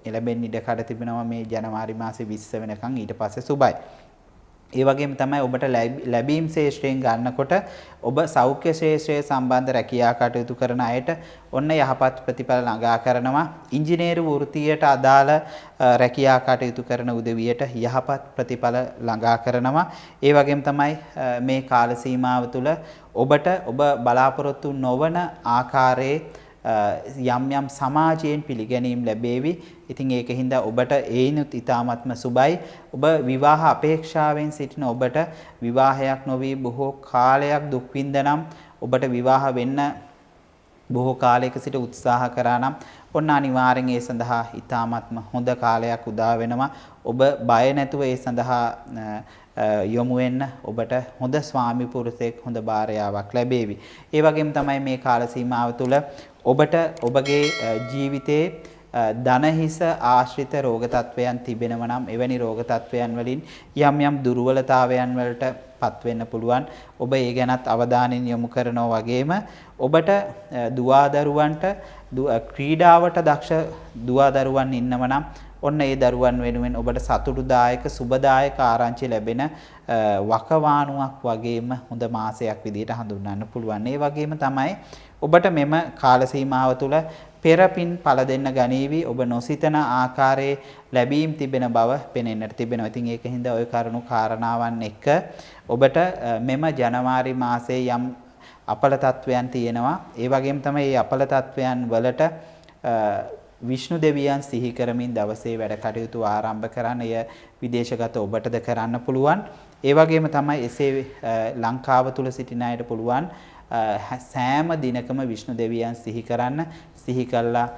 එළඹෙන්න ඉඩකඩ තිබෙනවා මේ ජනවාරි මාසේ 20 වෙනකන්. ඊට පස්සේ සුබයි. ඒ වගේම තමයි ඔබට ලැබීම් ශේෂ්ත්‍රයෙන් ගන්නකොට ඔබ සෞඛ්‍ය ශේෂ්ත්‍රයේ සම්බන්ධ රැකියා කටයුතු කරන අයට ඔන්න යහපත් ප්‍රතිඵල ළඟා කරනවා. ඉංජිනේරු වෘත්තියට අදාළ රැකියා කටයුතු කරන උදවියට යහපත් ප්‍රතිඵල ළඟා කරනවා. ඒ වගේම තමයි මේ කාල සීමාව තුළ ඔබට ඔබ බලාපොරොත්තු නොවන ආකාරයේ යම් යම් සමාජයෙන් පිළිගැනීම් ලැබේවි. ඉතින් ඒකින්ද ඔබට ඒිනුත් ඊ타ත්ම සුබයි. ඔබ විවාහ අපේක්ෂාවෙන් සිටින ඔබට විවාහයක් නොවි බොහෝ කාලයක් දුක් විඳනම් ඔබට විවාහ වෙන්න බොහෝ කාලයක සිට උත්සාහ කරා නම් ඔන්න අනිවාර්යෙන් ඒ සඳහා ඊ타ත්ම හොඳ කාලයක් උදා වෙනවා. ඔබ බය නැතුව ඒ සඳහා යොමු වෙන්න ඔබට හොඳ ස්වාමි පුරුෂයෙක් හොඳ භාර්යාවක් ලැබේවි. ඒ වගේම තමයි මේ කාල සීමාව තුළ ඔබට ඔබගේ ජීවිතයේ ධනහිස ආශ්‍රිත රෝග තත්වයන් තිබෙනවා නම් එවැනි රෝග තත්වයන් වලින් යම් යම් දුර්වලතාවයන් වලට පත් වෙන්න පුළුවන්. ඔබ ඒ ගැනත් අවධානයෙන් යොමු කරනවා වගේම ඔබට දුවදරුවන්ට ක්‍රීඩාවට දක්ෂ දුවදරුවන් ඉන්නව නම් ඔන්න ඒ දරුවන් වෙනුවෙන් ඔබට සතුටුදායක සුබදායක ආරංචි ලැබෙන වකවානුවක් වගේම හොඳ මාසයක් විදිහට හඳුන්වන්න පුළුවන්. ඒ වගේම තමයි ඔබට මෙම කාල සීමාව තුළ පෙරපින් පළ දෙන්න ගනීවි. ඔබ නොසිතන ආකාරයේ ලැබීම් තිබෙන බව පෙනෙන්නට තිබෙනවා. ඉතින් ඒකින්ද ওই කරුණු කාරණාවන් එක්ක ඔබට මෙම ජනවාරි මාසයේ යම් අපල තත්වයන් තියෙනවා. ඒ වගේම තමයි මේ අපල තත්වයන් වලට විෂ්ණු දෙවියන් සිහි කරමින් දවසේ වැඩ කටයුතු ආරම්භ කරන්න. එය විදේශගත ඔබටද කරන්න පුළුවන්. ඒ වගේම තමයි එසේ ලංකාව තුල සිටින අයට පුළුවන් සෑම දිනකම විෂ්ණු දෙවියන් සිහි කරන්න. සිහි කළා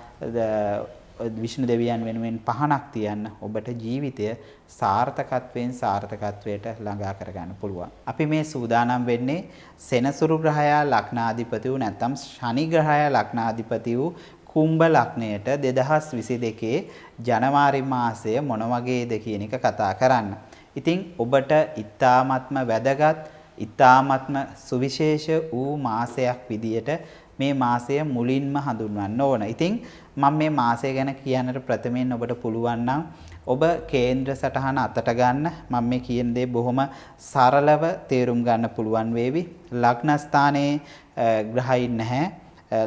විෂ්ණු දෙවියන් වෙනුවෙන් පහනක් තියන්න ඔබට ජීවිතය සාර්ථකත්වයෙන් සාර්ථකත්වයට ළඟා කරගන්න පුළුවන්. අපි මේ සූදානම් වෙන්නේ සෙනසුරු ග්‍රහයා ලග්නාධිපති වූ නැත්නම් ශනි ග්‍රහයා ලග්නාධිපති වූ කුම්භ ලග්නයට 2022 ජනවාරි මාසය මොන වගේද කියන එක කතා කරන්න. ඉතින් ඔබට ඊ타ත්ම වැදගත් ඊ타ත්ම සුවිශේෂ වූ මාසයක් විදියට මේ මාසය මුලින්ම හඳුන්වන්න ඕන. ඉතින් මම මේ මාසය ගැන කියන්නට ප්‍රථමයෙන් ඔබට පුළුවන් නම් ඔබ කේන්ද්‍ර සටහන අතට ගන්න. මම මේ කියන දේ බොහොම සරලව තේරුම් ගන්න පුළුවන් වේවි. ලග්න ස්ථානයේ ග්‍රහයින් නැහැ.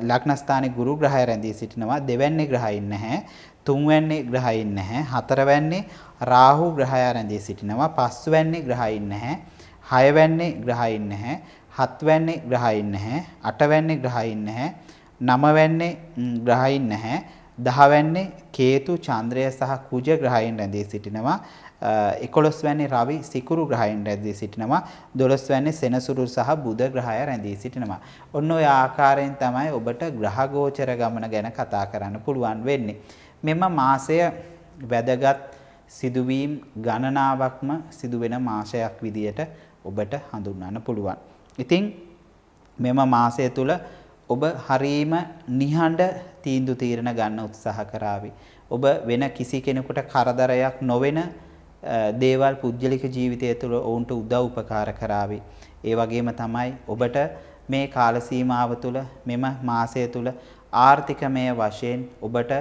ලග්න ස්ථානයේ ගුරු ග්‍රහය රැඳී සිටිනවා. දෙවැන්නේ ග්‍රහයින් නැහැ. තුන්වැන්නේ ග්‍රහයින් නැහැ. හතරවැන්නේ රාහු ග්‍රහය රැඳී සිටිනවා. පස්වැන්නේ ග්‍රහයින් නැහැ. හයවැන්නේ ග්‍රහයින් නැහැ. හත්වැන්නේ ග්‍රහයින් නැහැ. අටවැන්නේ ග්‍රහයින් නැහැ. නවවැන්නේ ග්‍රහයින් නැහැ. දහවැන්නේ කේතු චන්ද්‍රය සහ කුජ ග්‍රහයින් රැඳී සිටිනවා. 11 වැනි රවි සිකුරු ග්‍රහයින් රැඳී සිටිනවා. 12 වැනි සෙනසුරු සහ බුධ ග්‍රහය රැඳී සිටිනවා. ඔන්න ඔය ආකාරයෙන් තමයි ඔබට ග්‍රහ ගෝචර ගමන ගැන කතා කරන්න පුළුවන් වෙන්නේ. මෙම මාසය වැදගත් සිදුවීම් ගණනාවක්ම සිදුවෙන මාසයක් විදියට ඔබට හඳුන්වන්න පුළුවන්. ඉතින් මෙම මාසය තුල ඔබ හරීම නිහඬ තීන්දුව తీරන ගන්න උත්සාහ කරાવી. ඔබ වෙන කිසි කෙනෙකුට කරදරයක් නොවන දේවල් පුද්ගලික ජීවිතය තුළ ඔවුන්ට උදව් උපකාර කරાવી. ඒ වගේම තමයි ඔබට මේ කාල සීමාව තුළ මෙම මාසය තුළ ආර්ථිකමය වශයෙන් ඔබට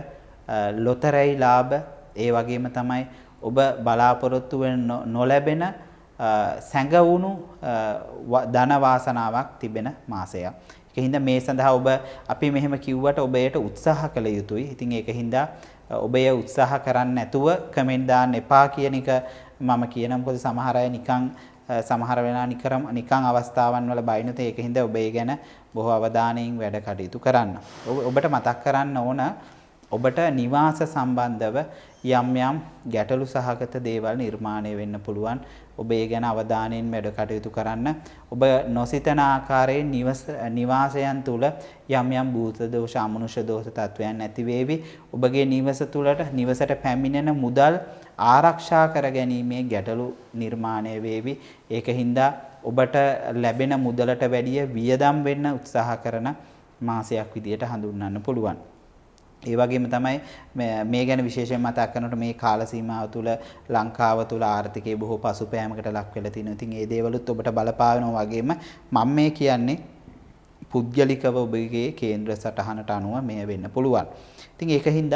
ලොතරැයි ලාභ ඒ වගේම තමයි ඔබ බලාපොරොත්තු වෙන නොලැබෙන සැඟවුණු ධන වාසනාවක් තිබෙන මාසයක්. ඒකින්ද මේ සඳහා ඔබ අපි මෙහෙම කිව්වට ඔබ ඒට උත්සාහ කළ යුතුයි. ඉතින් ඒකින්ද ඔබ ඒ උත්සාහ කරන්නේ නැතුව කමෙන්ට් දාන්න එපා කියන එක මම කියනවා. මොකද සමහර අය නිකන් සමහර වෙලාව නිකන් අවස්ථාවන් වල බයිනුත් ඒකින්ද ඔබ ඒ ගැන බොහෝ අවධානයෙන් වැඩ කටයුතු කරන්න. ඔබට මතක් කරන්න ඕන ඔබට නිවාස සම්බන්ධව යම් යම් ගැටලු සහගත දේවල් නිර්මාණය වෙන්න පුළුවන්. ඔබ ඒ ගැන අවධානයෙන් වැඩ කටයුතු කරන්න. ඔබ නොසිතන ආකාරයෙන් නිවාසයන් තුල යම් යම් භූත දෝෂ අමනුෂ්‍ය දෝෂ තත්වයන් ඇති වේවි. ඔබගේ නිවස තුලට නිවසට පැමිණෙන මුදල් ආරක්ෂා කර ගැනීමේ ගැටලු නිර්මාණය වේවි. ඒකින්ද ඔබට ලැබෙන මුදලට වැඩිය වියදම් වෙන්න උත්සාහ කරන මාසයක් විදියට හඳුන්වන්න පුළුවන්. ඒ වගේම තමයි මේ ගැන විශේෂයෙන් මතක් කරනකොට මේ කාල සීමාව තුළ ලංකාව තුළ ආර්ථිකය බොහෝ පසුපෑමකට ලක් වෙලා තිනවා. ඉතින් ඒ දේවලුත් ඔබට බලපානවා වගේම මම මේ කියන්නේ පුද්ගලිකව ඔබගේ කේන්ද්‍ර සටහනට අනුව මේ වෙන්න පුළුවන්. ඉතින් ඒකින්ද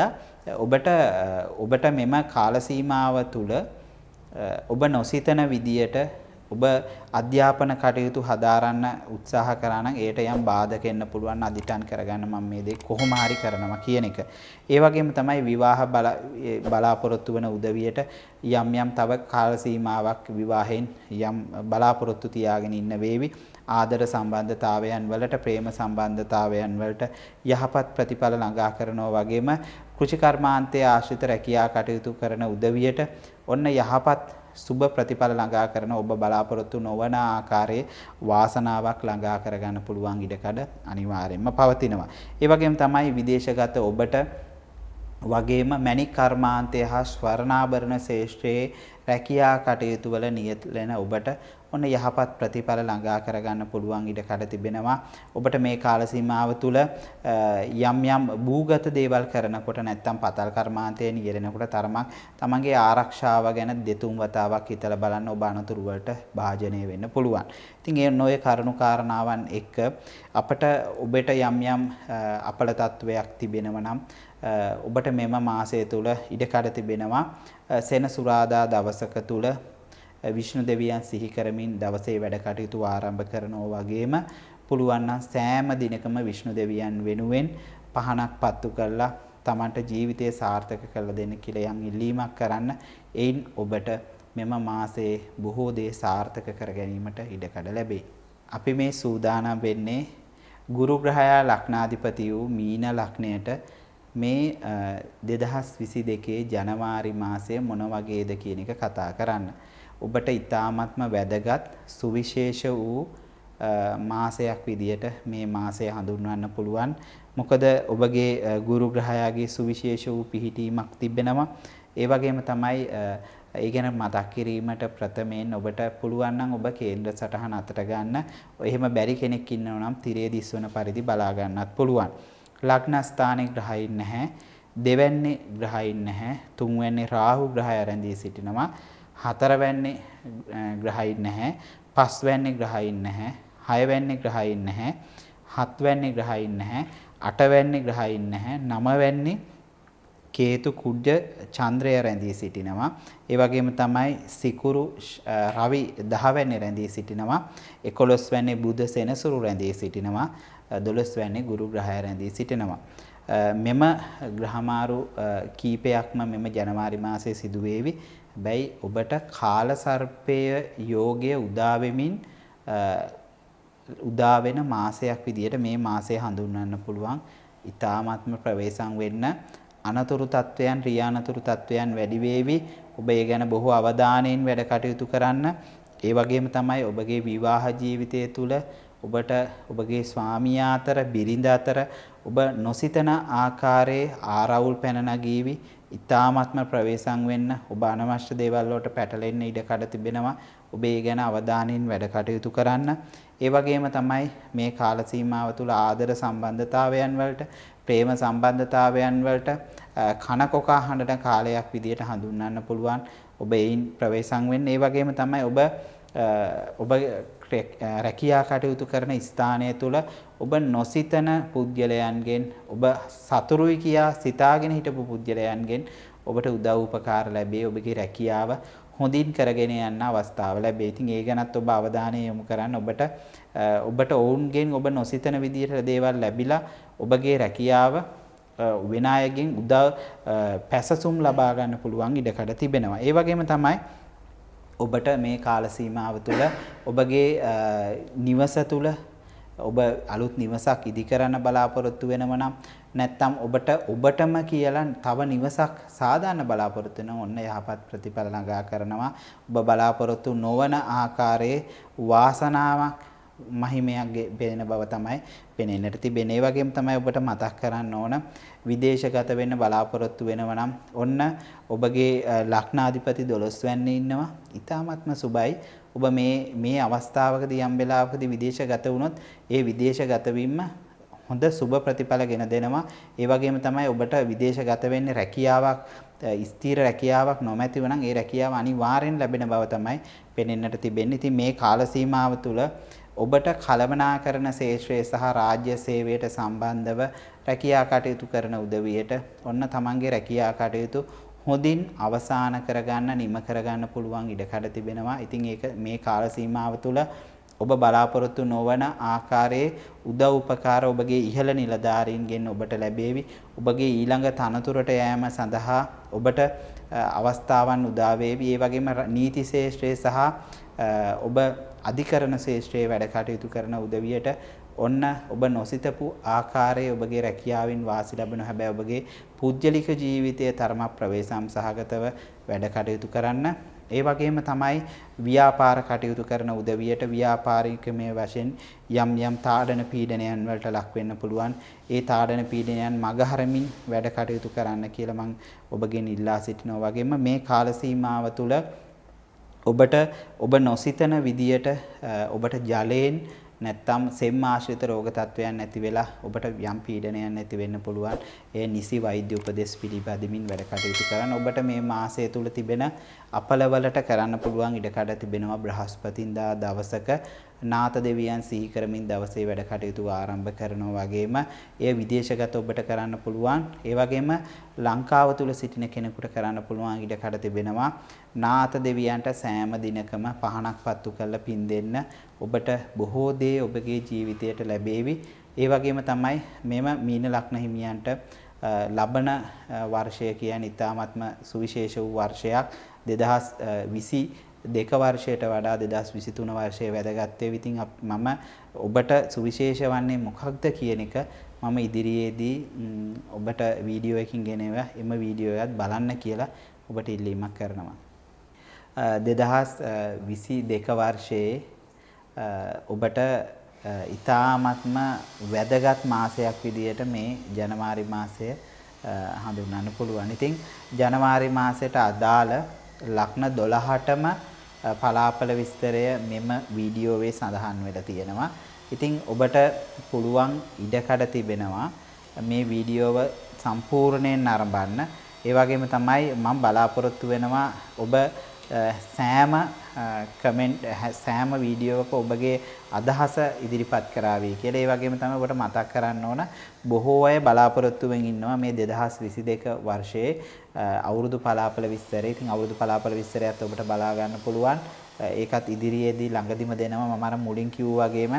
ඔබට මෙම කාල සීමාව තුළ ඔබ නොසිතන විදියට ඔබ අධ්‍යාපන කටයුතු හදාරන්න උත්සාහ කරා නම් ඒට යම් බාධක එන්න පුළුවන් අදිටන් කරගන්න මම මේ දේ කොහොම හරි කරනවා කියන එක. ඒ වගේම තමයි විවාහ බලාපොරොත්තු වෙන උදවියට යම් තව කාල සීමාවක් විවාහයෙන් යම් බලාපොරොත්තු තියාගෙන ඉන්න වේවි. ආදර සම්බන්ධතාවයන් වලට ප්‍රේම සම්බන්ධතාවයන් වලට යහපත් ප්‍රතිඵල ළඟා කරනවා වගේම කෘෂිකර්මාන්තයේ ආශ්‍රිත රැකියා කටයුතු කරන උදවියට ඔන්න යහපත් සුබ ප්‍රතිඵල ළඟා කරන ඔබ බලාපොරොත්තු නොවන ආකාරයේ වාසනාවක් ළඟා කරගන්න පුළුවන් ඉඩකඩ අනිවාර්යයෙන්ම පවතිනවා. ඒ වගේම තමයි විදේශගත ඔබට වගේම මණික් කර්මාන්තය හා ස්වර්ණාභරණ ශේෂ්ත්‍රයේ රැකියා කටයුතු වල නියැලෙන ඔබට ඔන්න යහපත් ප්‍රතිඵල ළඟා කරගන්න පුළුවන් ඉඩකඩ තිබෙනවා. ඔබට මේ කාල සීමාව තුළ යම් භූගත දේවල් කරනකොට නැත්නම් පතල් කර්මාන්තයේ නියැලෙනකොට තරමක් තමන්ගේ ආරක්ෂාව ගැන දෙතුන් වතාවක් හිතලා බලන්න ඔබ අනතුරු වලට භාජනය වෙන්න පුළුවන්. ඉතින් ඒ නොයේ කරුණු කාරණාවන් එක්ක අපට ඔබට යම් අපල තත්වයක් තිබෙනවා නම් ඔබට මෙම මාසය තුළ ඉඩකඩ තිබෙනවා සෙනසුරාදා දවසක තුළ විෂ්ණු දෙවියන් සිහි කරමින් දවසේ වැඩ කටයුතු ආරම්භ කරනවා වගේම පුළුවන් නම් සෑම දිනකම විෂ්ණු දෙවියන් වෙනුවෙන් පහනක් පත්තු කරලා Tamanට ජීවිතය සාර්ථක කරලා දෙන්න කියලා යම් ඉල්ලීමක් කරන්න. එයින් ඔබට මෙම මාසයේ බොහෝ දේ සාර්ථක කර ගැනීමට ඉඩකඩ ලැබේ. අපි මේ සූදානම් වෙන්නේ ගුරු ග්‍රහයා ලග්නාධිපති වූ මීන ලග්නයට මේ 2022 ජනවාරි මාසය මොන වගේද කියන එක කතා කරන්න. ඔබට ඊ타ත්ම වැදගත් සුවිශේෂ වූ මාසයක් විදියට මේ මාසය හඳුන්වන්න පුළුවන්. මොකද ඔබගේ ගුරු ග්‍රහයාගේ සුවිශේෂ වූ පිහිටීමක් තිබෙනවා. ඒ වගේම තමයි ඒ ගැන මතක් කිරීමට ප්‍රථමයෙන් ඔබට පුළුවන් නම් ඔබ කේන්ද්‍ර සටහන අතට ගන්න. එහෙම බැරි කෙනෙක් ඉන්නවා නම් තිරේ දිස්වන පරිදි බලා ගන්නත් පුළුවන්. ලග්න ස්ථානයේ ග්‍රහයින් නැහැ. දෙවැන්නේ ග්‍රහයින් නැහැ. තුන්වැන්නේ රාහු ග්‍රහය රැඳී සිටිනවා. හතරවැන්නේ ග්‍රහයින් නැහැ. පස්වැන්නේ ග්‍රහයින් නැහැ. හයවැන්නේ ග්‍රහයින් නැහැ. හත්වැන්නේ ග්‍රහයින් නැහැ. අටවැන්නේ ග්‍රහයින් නැහැ. නවවැන්නේ කේතු කුජ චන්ද්‍රය රැඳී සිටිනවා. ඒ වගේම තමයි සිකුරු රවි 10 වැන්නේ රැඳී සිටිනවා. 11 වැන්නේ බුධ සෙනසුරු රැඳී සිටිනවා. 12 වැන්නේ ගුරු ග්‍රහය රැඳී සිටිනවා. මෙම ග්‍රහමාරු කීපයක්ම මෙම ජනවාරි මාසයේ සිදු වේවි. හැබැයි ඔබට කාල සර්පය යෝගය උදා වෙන මාසයක් විදියට මේ මාසය හඳුන්වන්න පුළුවන්. ඊ타මාත්ම ප්‍රවේශම් වෙන්න අනතුරු තත්වයන් රියානතුරු තත්වයන් වැඩි වේවි. ඔබ ඒ ගැන බොහෝ අවධානයෙන් වැඩ කටයුතු කරන්න. ඒ වගේම තමයි ඔබගේ විවාහ ජීවිතය තුළ ඔබට ඔබගේ ස්වාමියා අතර බිරිඳ අතර ඔබ නොසිතන ආකාරයේ ආරවුල් පැන නගීවි. ඊ타මාත්ම ප්‍රවේශම් වෙන්න ඔබ අනවශ්‍ය දේවල් වලට පැටලෙන්න ඉඩ කඩ තිබෙනවා. ඔබ ඒ ගැන අවධානයෙන් වැඩ කටයුතු කරන්න. ඒ වගේම තමයි මේ කාල සීමාව තුළ ආදර සම්බන්ධතාවයන් වලට ප්‍රේම සම්බන්ධතාවයන් වලට කනකොකා හඬන කාලයක් විදියට හඳුන්වන්න පුළුවන්. ඔබ ඒයින් ප්‍රවේශම් වෙන්න. ඒ වගේම තමයි ඔබ රැකියා කටයුතු කරන ස්ථානය තුළ ඔබ නොසිතන පුද්ගලයන්ගෙන් ඔබ සතුරුයි කියා සිතාගෙන හිටපු පුද්ගලයන්ගෙන් ඔබට උදව් උපකාර ලැබේ. ඔබගේ රැකියාව හොඳින් කරගෙන යන්න අවස්ථාව ලැබේ. ඉතින් ඒ ගැනත් ඔබ අවධානය යොමු කරන්න. ඔබට ඔවුන්ගෙන් ඔබ නොසිතන විදිහට දේවල් ලැබිලා ඔබගේ රැකියාව වෙන අයගෙන් පැසසුම් ලබා ගන්න පුළුවන් ඉඩකඩ තිබෙනවා. ඒ වගේම තමයි ඔබට මේ කාල සීමාව තුළ ඔබගේ නිවස තුළ ඔබ අලුත් නිවසක් ඉදි කරන්න බලාපොරොත්තු වෙනවා නම් නැත්නම් ඔබටම කියලා තව නිවසක් සාදාන්න බලාපොරොත්තු වෙන ඔන්න යහපත් ප්‍රතිඵල ළඟා කරනවා. ඔබ බලාපොරොත්තු නොවන ආකාරයේ වාසනාවක් මහිමයක් පෙනෙන බව තමයි පෙනෙන්නට තිබෙන්නේ. ඒ වගේම තමයි ඔබට මතක් කරන්න ඕන විදේශගත වෙන්න බලාපොරොත්තු වෙනවා නම් ඔන්න ඔබගේ ලග්නාධිපති 12 වැන්නේ ඉන්නවා. ඊ타ත්ම සුබයි. ඔබ මේ අවස්ථාවකදී යම් වෙලාවකදී විදේශගත වුණොත් ඒ විදේශගත වීම හොඳ සුබ ප්‍රතිඵල ගෙන දෙනවා. ඒ වගේම තමයි ඔබට විදේශගත වෙන්නේ රැකියාවක් ස්ථිර රැකියාවක් නොමැතිව නම් ඒ රැකියාව අනිවාර්යෙන් ලැබෙන බව තමයි පෙනෙන්නට තිබෙන්නේ. ඉතින් මේ කාල සීමාව තුළ ඔබට කළමනාකරන ශේෂ්ත්‍රය සහ රාජ්‍ය සේවයට සම්බන්ධව රැකියා කටයුතු කරන උදවියට ඔන්න තමන්ගේ රැකියා කටයුතු හොඳින් අවසන් කරගන්න නිම කරගන්න පුළුවන් ඉඩකඩ තිබෙනවා. ඉතින් ඒක මේ කාල සීමාව තුළ ඔබ බලාපොරොත්තු නොවන ආකාරයේ උදව් උපකාර ඔබගේ ඉහළ නිලධාරීන්ගෙන් ඔබට ලැබේවි. ඔබගේ ඊළඟ තනතුරට යෑම සඳහා ඔබට අවස්ථාවන් උදා වේවි. ඒ වගේම නීති ශාස්ත්‍රයේ සහ ඔබ අධිකරණ ශාස්ත්‍රයේ වැඩ කටයුතු කරන උදවියට ඔන්න ඔබ නොසිතපු ආකාරයේ ඔබගේ රැකියාවෙන් වාසි ලැබෙන හැබැයි ඔබගේ පුද්ගලික ජීවිතයේ තරමක් ප්‍රවේශම් සහගතව වැඩ කටයුතු කරන්න. ඒ වගේම තමයි ව්‍යාපාර කටයුතු කරන උදවියට ව්‍යාපාරිකමය වශයෙන් යම් තාඩන පීඩනයන් වලට ලක් වෙන්න පුළුවන්. ඒ තාඩන පීඩනයන් මගහරමින් වැඩ කටයුතු කරන්න කියලා මම ඔබගෙන් ඉල්ලා සිටිනවා. වගේම මේ කාල සීමාව තුළ ඔබට ඔබ නොසිතන විදියට ඔබට ජලයෙන් නැත්තම් සෙම් ආශ්‍රිත රෝග තත්වයන් නැති වෙලා ඔබට යම් පීඩනයක් නැති වෙන්න පුළුවන්. ඒ නිසි වෛද්‍ය උපදෙස් පිළිපදමින් වැඩ කටයුතු කරන්න. ඔබට මේ මාසය තුල තිබෙන අපලවලට කරන්න පුළුවන් ඉඩකඩ තිබෙනවා. බ්‍රහස්පතින්දා දවසක නාත දෙවියන් සිහි කරමින් දවසේ වැඩ කටයුතු ආරම්භ කරනවා. වගේම එය විදේශගත ඔබට කරන්න පුළුවන්. ඒ වගේම ලංකාව තුල සිටින කෙනෙකුට කරන්න පුළුවන් ඉඩකඩ තිබෙනවා. නාත දෙවියන්ට සෑම දිනකම පහනක් පත්තු කරලා පින් දෙන්න. ඔබට බොහෝ දේ ඔබගේ ජීවිතයට ලැබේවි. ඒ වගේම තමයි මෙම මීන ලග්න හිමියන්ට ලබන වර්ෂය කියන්නේ ඉතාමත්ම සුවිශේෂ වූ වර්ෂයක්. 2022 වර්ෂයට වඩා 2023 වර්ෂයේ වැදගත් වේ. ඉතින් මම ඔබට සුවිශේෂ වන්නේ මොකක්ද කියන එක මම ඉදිරියේදී ඔබට වීඩියෝ එකකින් ගෙනෙවා. එම වීඩියෝ එකත් බලන්න කියලා ඔබට ඉල්ලීමක් කරනවා. 2022 වර්ෂයේ ඔබට ඉතාමත්ම වැදගත් මාසයක් විදියට මේ ජනවාරි මාසය හඳුන්වන්න පුළුවන්. ඉතින් ජනවාරි මාසයට අදාළ ලග්න 12ටම පලාපල විස්තරය මෙම වීඩියෝවේ සඳහන් වෙලා තියෙනවා. ඉතින් ඔබට පුළුවන් ඉඩකඩ තිබෙනවා මේ වීඩියෝව සම්පූර්ණයෙන් නරඹන්න. ඒ වගේම තමයි මම බලාපොරොත්තු වෙනවා ඔබ සෑම වීඩියෝවක ඔබගේ අදහස ඉදිරිපත් කරાવી කියලා. ඒ වගේම තමයි ඔබට මතක් කරන්න ඕන බොහෝ අය බලාපොරොත්තු වෙමින් ඉන්නවා මේ 2022 වර්ෂයේ අවුරුදු පලාපල විස්තරය. ඉතින් අවුරුදු පලාපල විස්තරයත් ඔබට බලා ගන්න පුළුවන්. ඒකත් ඉදිරියේදී ළඟදිම දෙනවා. මම අර මුලින් කිව්වා වගේම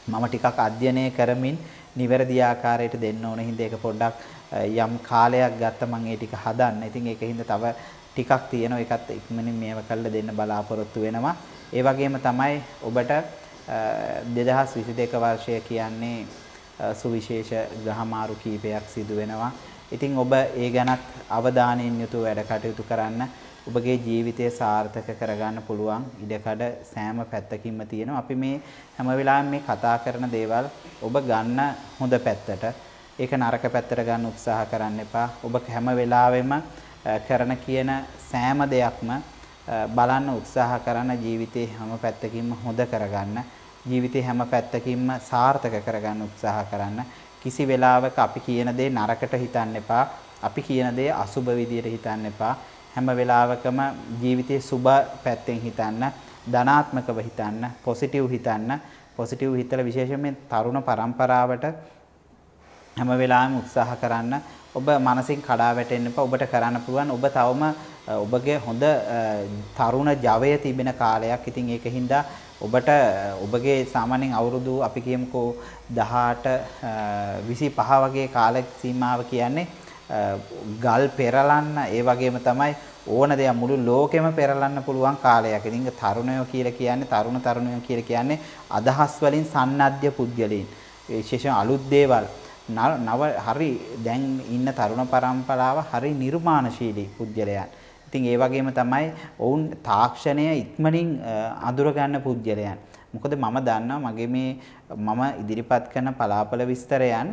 මම ටිකක් අධ්‍යයනය කරමින් නිවැරදි ආකාරයට දෙන්න ඕන හින්දා ඒක පොඩ්ඩක් යම් කාලයක් ගත්ත මම ඒ ටික හදන්න. ඉතින් ඒක හින්දා තව ටිකක් තියෙනවා. ඒකත් ඉක්මනින් මේව කරලා දෙන්න බලාපොරොත්තු වෙනවා. ඒ වගේම තමයි ඔබට 2022 වර්ෂය කියන්නේ සුවිශේෂ ග්‍රහමාරු කීපයක් සිදු වෙනවා. ඉතින් ඔබ ඒ ගැනත් අවධානයෙන් යුතුව වැඩ කටයුතු කරන්න. ඔබගේ ජීවිතය සාර්ථක කරගන්න පුළුවන් ඉඩකඩ සෑම පැත්තකින්ම තියෙනවා. අපි මේ හැම වෙලාවෙම මේ කතා කරන දේවල් ඔබ ගන්න හොඳ පැත්තට, ඒක නරක පැත්තට ගන්න උත්සාහ කරන්න එපා. ඔබ හැම වෙලාවෙම කරන කියන සෑම දෙයක්ම බලන්න උත්සාහ කරන ජීවිතේ හැම පැත්තකින්ම හොඳ කරගන්න, ජීවිතේ හැම පැත්තකින්ම සාර්ථක කරගන්න උත්සාහ කරන්න. කිසි වෙලාවක අපි කියන දේ නරකට හිතන්න එපා. අපි කියන දේ අසුබ විදියට හිතන්න එපා. හැම වෙලාවකම ජීවිතේ සුබ පැත්තෙන් හිතන්න, ධනාත්මකව හිතන්න, පොසිටිව් හිතන්න. පොසිටිව් හිතලා විශේෂයෙන්ම තරුණ පරම්පරාවට හැම වෙලාවෙම උත්සාහ කරන්න. ඔබ මානසික කඩා වැටෙන්න එපා. ඔබට කරන්න පුළුවන්. ඔබ තවම ඔබගේ හොඳ තරුණ ජවය තිබෙන කාලයක්. ඉතින් ඒකින්ද ඔබට ඔබගේ සාමාන්‍යයෙන් අවුරුදු අපි කියමුකෝ 18 25 වගේ කාල සීමාව කියන්නේ ගල් පෙරලන්න, ඒ වගේම තමයි ඕන දෙයක් මුළු ලෝකෙම පෙරලන්න පුළුවන් කාලයක්. ඉතින් තරුණයෝ කියලා කියන්නේ තරුණයෝ කියලා කියන්නේ අදහස් වලින් සන්නද්ධ පුද්ගලයන්. විශේෂයෙන් අලුත් දේවල් නව හරි දැන් ඉන්න තරුණ පරම්පරාව හරි නිර්මාණශීලී පුද්ගලයන්. ඉතින් ඒ වගේම තමයි ඔවුන් තාක්ෂණය ඉක්මනින් අඳුර ගන්න පුද්ගලයන්. මොකද මම දන්නවා මගේ මේ මම ඉදිරිපත් කරන පලාපල විස්තරයන්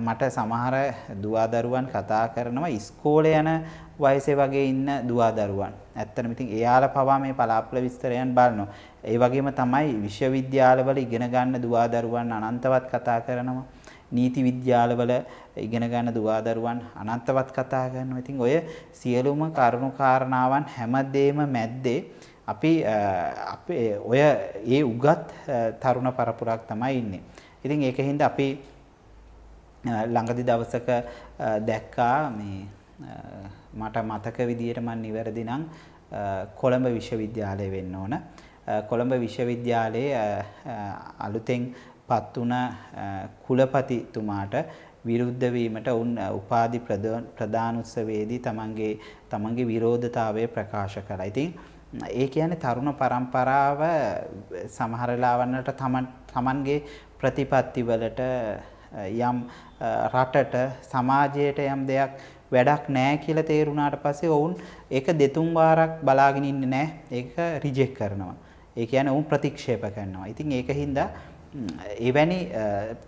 මට සමහර දුවදරුවන් කතා කරනවා ඉස්කෝලේ යන වයසේ වගේ ඉන්න දුවදරුවන්. ඇත්තටම ඉතින් එයාලා පවා මේ පලාපල විස්තරයන් බලනවා. ඒ වගේම තමයි විශ්වවිද්‍යාලවල ඉගෙන ගන්න දුවදරුවන් අනන්තවත් කතා කරනවා. නීති විද්‍යාලවල ඉගෙන ගන්න දුවදරුවන් අනන්තවත් කතා කරනවා. ඉතින් ඔය සියලුම කරුණු කාරණාවන් හැමදේම මැද්දේ අපි අපේ ඔය ඒ උගත් තරුණ පරපුරක් තමයි ඉන්නේ. ඉතින් ඒකින්ද අපි ළඟදි දවසක දැක්කා මේ මට මතක විදියට මම නිවැරදි නම් කොළඹ විශ්වවිද්‍යාලය වෙන්න ඕන. කොළඹ විශ්වවිද්‍යාලයේ අලුතෙන් පත් වුණ කුලපතිතුමාට විරුද්ධ වීමට උන් උපාධි ප්‍රදාන උත්සවයේදී තමන්ගේ විරෝධතාවය ප්‍රකාශ කළා. ඉතින් ඒ කියන්නේ තරුණ පරම්පරාව සමහර ලාවන්නට තමන්ගේ ප්‍රතිපත්ති වලට යම් රටට සමාජයට යම් දෙයක් වැඩක් නැහැ කියලා තේරුණාට පස්සේ ඔවුන් ඒක දෙතුන් වාරක් බලාගෙන ඉන්නේ නැහැ. ඒක රිජෙක්ට් කරනවා. ඒ කියන්නේ ඔවුන් ප්‍රතික්ෂේප කරනවා. ඉතින් ඒකින්ද එවැනි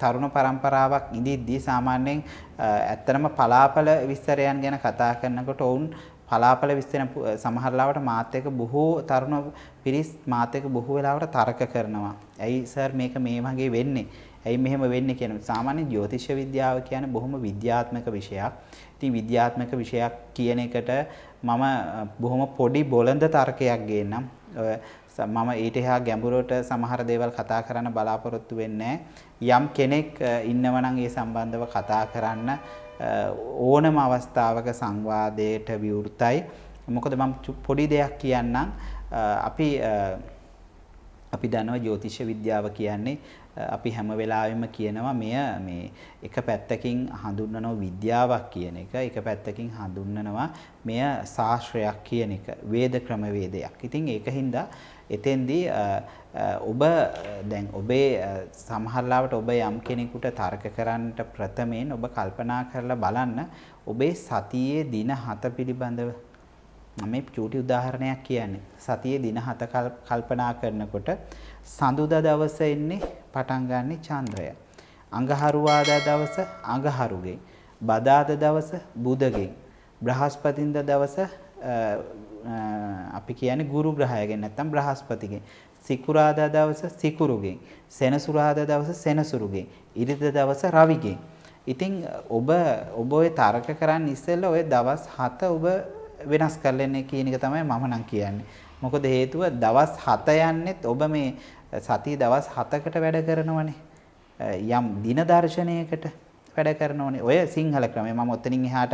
තරුණ පරම්පරාවක් ඉඳිද්දී සාමාන්‍යයෙන් ඇත්තටම පලාපල විස්තරයන් ගැන කතා කරනකොට ඔවුන් පලාපල විස්තර සමහර ලාවට මාත් එක්ක බොහෝ තරුණ පිරිස් මාත් එක්ක බොහෝ වෙලාවට තර්ක කරනවා. ඇයි සර් මේක මේ වගේ වෙන්නේ? ඇයි මෙහෙම වෙන්නේ කියන සාමාන්‍ය ජ්‍යොතිෂ විද්‍යාව කියන්නේ බොහොම විද්‍යාත්මක විෂයක්. ඉතින් විද්‍යාත්මක විෂයක් කියන එකට මම බොහොම පොඩි බොළඳ තර්කයක් ගේන්නම්. මම ඊට එහා ගැඹුරට සමහර දේවල් කතා කරන්න බලාපොරොත්තු වෙන්නේ යම් කෙනෙක් ඉන්නවනම් ඒ සම්බන්ධව කතා කරන්න ඕනම අවස්ථාවක සංවාදයට විවෘතයි. මොකද මම පොඩි දෙයක් කියන්නම්. අපි දන්නවා ජ්‍යොතිෂ විද්‍යාව කියන්නේ අපි හැම වෙලාවෙම කියනවා මේ එක පැත්තකින් හඳුන්වනවා විද්‍යාවක් කියන එක, එක පැත්තකින් හඳුන්වනවා මෙය ශාස්ත්‍රයක් කියන එක, වේද ක්‍රමවේදයක්. ඉතින් ඒකින්ද එතෙන්දී ඔබේ සමහරවිට ඔබ යම් කෙනෙකුට තර්ක කරන්නට ප්‍රථමයෙන් ඔබ කල්පනා කරලා බලන්න ඔබේ සතියේ දින 7 පිළිබඳව. මම මේ චූටි උදාහරණයක් කියන්නේ. සතියේ දින 7 කල්පනා කරනකොට සඳුදා දවස එන්නේ පටන් ගන්න චන්ද්‍රය. අඟහරුවාදා දවස අඟහරුගෙන්. බදාදා දවස බුධගෙන්. බ්‍රහස්පතින්දා දවස අපි කියන්නේ ගුරු ග්‍රහයගෙන් නැත්නම් බ්‍රහස්පතිගෙන්. සිකුරාදා දවස සිකුරුගෙන්. සෙනසුරාදා දවස සෙනසුරුගෙන්. ඉරිදා දවස රවිගෙන්. ඉතින් ඔබ ඔය තර්ක කරන්න ඉස්සෙල්ලා ඔය දවස් 7 ඔබ වෙනස් කරලන්නේ කියන එක තමයි මම නම් කියන්නේ. මොකද හේතුව දවස් 7 යන්නෙත් ඔබ මේ සතිය දවස් 7කට වැඩ කරනවනේ. යම් දින දර්ශනයකට වැඩ කරනවනේ. ඔය සිංහල ක්‍රමය මම ඔතනින් එහාට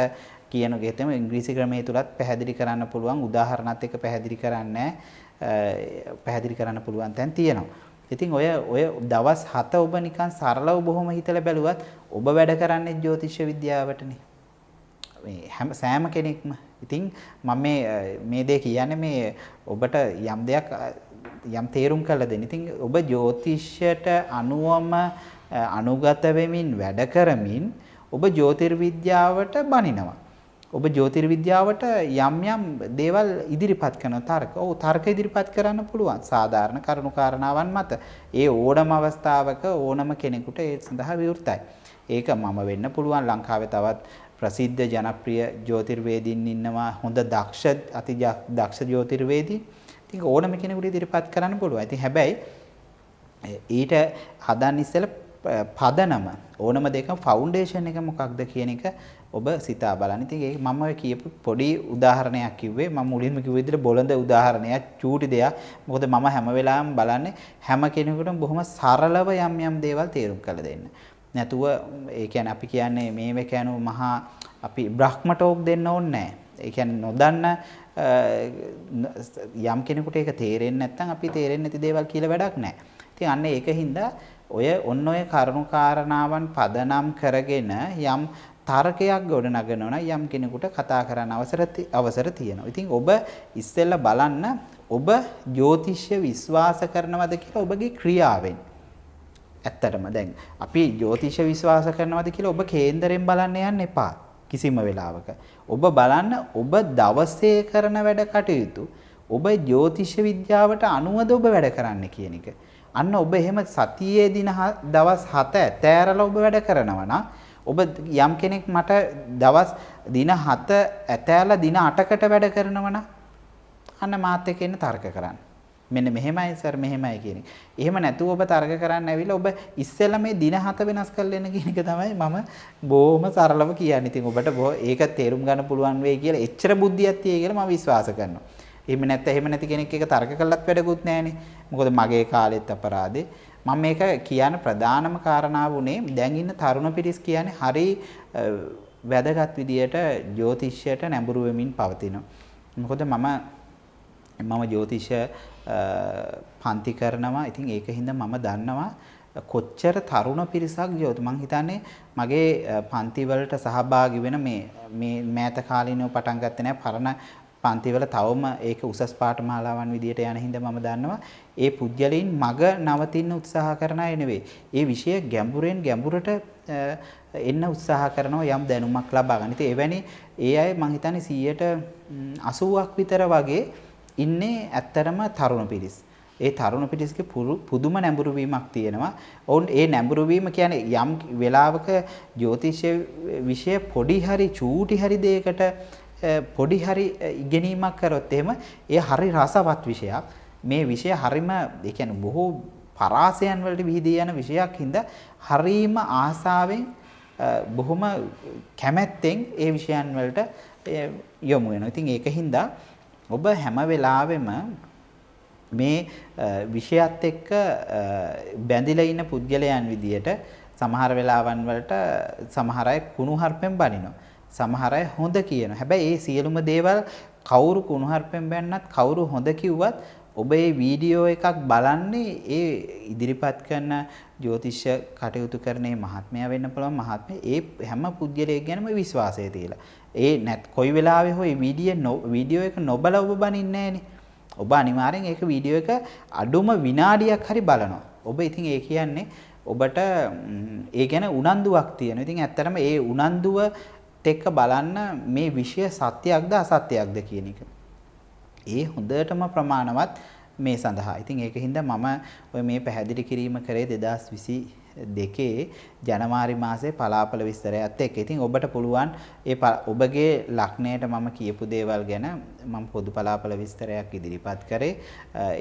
කියන ගෙතම ඉංග්‍රීසි ක්‍රමයේ තුලත් පැහැදිලි කරන්න පුළුවන් උදාහරණත් එක්ක පැහැදිලි කරන්න පුළුවන් තැන් තියෙනවා. ඉතින් ඔය දවස් 7 ඔබ නිකන් සරලව බොහොම හිතලා බැලුවත් ඔබ වැඩ කරන්නේ ජ්‍යොතිෂ විද්‍යාවටනේ. මේ සෑම කෙනෙක්ම. ඉතින් මම මේ දේ කියන්නේ මේ ඔබට යම් දෙයක් යම් තේරුම් කරලා දෙන්න. ඉතින් ඔබ ජ්‍යොතිෂයට අනුවම අනුගත වෙමින් වැඩ කරමින් ඔබ ජ්‍යොතිර්විද්‍යාවට බනිනවා. ඔබ ජ්‍යොතිර්විද්‍යාවට යම් දේවල් ඉදිරිපත් කරන තර්ක. ඔව් තර්ක ඉදිරිපත් කරන්න පුළුවන්. සාධාරණ කරුණු කාරණාවන් මත. ඒ ඕනම අවස්ථාවක ඕනම කෙනෙකුට ඒ සඳහා විවෘතයි. ඒක මම වෙන්න පුළුවන්. ලංකාවේ තවත් ප්‍රසිද්ධ ජනප්‍රිය ජ්‍යොතිර්වේදීන් ඉන්නවා. හොඳ දක්ෂ ජ්‍යොතිර්වේදී. ඉතින් ඕනම කෙනෙකුට ඉදිරිපත් කරන්න පුළුවන්. ඉතින් හැබැයි ඊට හදන්න ඉස්සෙල්ලා පදනම ඕනම දෙයක ෆවුන්ඩේෂන් එක මොකක්ද කියන එක ඔබ සිතා බලන්න. ඉතින් ඒක මම කියපු පොඩි උදාහරණයක් කිව්වේ. මම මුලින්ම කිව්ව විදිහට බොළඳ උදාහරණයක්, චූටි දෙයක්. මොකද මම හැම වෙලාවෙම බලන්නේ හැම කෙනෙකුටම බොහොම සරලව යම් දේවල් තේරුම් කරලා දෙන්න. නැතුව ඒ කියන්නේ අපි කියන්නේ මේව කියනු මහා අපි බ්‍රහ්ම ටෝක් දෙන්න ඕනේ නැහැ. ඒ කියන්නේ නොදන්න යම් කෙනෙකුට ඒක තේරෙන්නේ නැත්නම් අපි තේරෙන්නේ නැති දේවල් කියලා වැඩක් නැහැ. ඉතින් අන්න ඒකින්ද ඔය කරුණු කාරණාවන් පදනම් කරගෙන යම් තර්කයක් ගොඩනගනවා නම් යම් කෙනෙකුට කතා කරන්න අවසර තියෙනවා. ඉතින් ඔබ ඉස්සෙල්ලා බලන්න ඔබ ජ්‍යොතිෂ්‍ය විශ්වාස කරනවද කියලා ඔබගේ ක්‍රියාවෙන්. ඇත්තටම දැන් අපි ජ්‍යොතිෂ විශ්වාස කරනවද කියලා ඔබ කේන්දරෙන් බලන්න යන්න එපා කිසිම වෙලාවක. ඔබ බලන්න ඔබ දවසේ කරන වැඩ කටයුතු ඔබ ජ්‍යොතිෂ විද්‍යාවට අනුවද ඔබ වැඩ කරන්න කියන එක. අන්න ඔබ එහෙම සතියේ දවස් 7 ඇතෑරලා ඔබ වැඩ කරනවා නම් ඔබ යම් කෙනෙක් මට දින 7 ඇතෑරලා දින 8කට වැඩ කරනවා නම් අන්න මාත් එක්ක එන්න තර්ක කරන්න. මෙන්න මෙහෙමයි සර් මෙහෙමයි කියන එක. එහෙම නැතුව ඔබ තර්ක කරන්න ඇවිල්ලා ඔබ ඉස්සෙල්ලා මේ දින 7 වෙනස් කරලා එන්න කියන එක තමයි මම බොහොම සරලව කියන්නේ. ඉතින් ඔබට ඒක තේරුම් ගන්න පුළුවන් වෙයි කියලා එච්චර බුද්ධියක් තියෙයි කියලා මම විශ්වාස කරනවා. එහෙම නැති කෙනෙක් එක තර්ක කළත් වැඩකුත් නැහැනේ. මොකද මගේ කාලෙත් අපරාධේ. මම මේක කියන ප්‍රධානම කාරණාව උනේ දැන් ඉන්න තරුණ පිරිස් කියන්නේ හරි වැදගත් විදියට ජ්‍යොතිෂයට නැඹුරු වෙමින් පවතිනවා. මොකද මම ජ්‍යොතිෂ පන්ති කරනවා. ඉතින් ඒකින්ද මම දන්නවා කොච්චර තරුණ පිරිසක් මං හිතන්නේ මගේ පන්ති වලට සහභාගී වෙන මේ මෑත කාලිනව පටන් ගත්තේ නැහැ. පරණ පන්තිවල තවම ඒක උසස් පාඨමාලාවන් විදියට යන හින්දා මම දන්නවා ඒ පුද්ගලයන් මග නවතින්න උත්සාහ කරන අය නෙවෙයි. ඒ විෂය ගැඹුරෙන් ගැඹුරට එන්න උත්සාහ කරනවා යම් දැනුමක් ලබා ගන්න. ඉතින් එවැනි ඒ අය මං හිතන්නේ 80ක් විතර වගේ ඉන්නේ ඇත්තරම තරුණ පිරිස්. ඒ තරුණ පිරිසගේ පුදුම නැඹුරු වීමක් තියෙනවා. ඔවුන් ඒ නැඹුරු වීම කියන්නේ යම් වෙලාවක ජ්‍යොතිෂ විෂය පොඩි හරි චූටි හරි දෙයකට පොඩි හරි ඉගෙනීමක් කරොත් එහෙම ඒ හරි රසවත් විෂයක්. මේ විෂය හරිම ඒ කියන්නේ බොහෝ පරාසයන් වලට විහිදී යන විෂයක් හින්දා හරීම ආසාවෙන් බොහොම කැමැත්තෙන් ඒ විෂයන් වලට යොමු වෙනවා. ඉතින් ඒක හින්දා ඔබ හැම වෙලාවෙම මේ විෂයත් එක්ක බැඳිලා ඉන්න පුද්ගලයන් විදියට සමහර වෙලාවන් වලට සමහර අය කුණුහරුපෙන් බනිනවා. සමහර අය හොඳ කියනවා. හැබැයි ඒ සියලුම දේවල් කවුරු කුණුහරුපෙන් බැන්නත් කවුරු හොඳ කිව්වත් ඔබ මේ වීඩියෝ එකක් බලන්නේ ඒ ඉදිරිපත් කරන ජ්‍යොතිෂ කටයුතු කරන මේ මහත්මයා වෙන්න පුළුවන් මහත්මයා ඒ හැම පුද්ගලයෙක් ගැනම විශ්වාසය තියලා. ඒ නැත් කොයි වෙලාවෙ හෝ මේ වීඩියෝ එක නොබලා ඔබ බනින්නේ නැහනේ. ඔබ අනිවාර්යෙන් ඒක වීඩියෝ එක අඩුම විනාඩියක් හරි බලනවා. ඔබ ඉතින් ඒ කියන්නේ ඔබට ඒ ගැන උනන්දුවක් තියෙනවා. ඉතින් ඇත්තටම ඒ උනන්දුවත් එක්ක බලන්න මේ විෂය සත්‍යයක්ද අසත්‍යයක්ද කියන එක. ඒ හොඳටම ප්‍රමාණවත් මේ සඳහා. ඉතින් ඒකින්ද මම ඔය මේ පැහැදිලි කිරීම කරේ 2022 ජනවාරි මාසයේ පලාපල විස්තරයත් එක්ක. ඉතින් ඔබට පුළුවන් ඔබගේ ලග්නයට මම කියපු දේවල් ගැන මම පොදු පලාපල විස්තරයක් ඉදිරිපත් කරේ.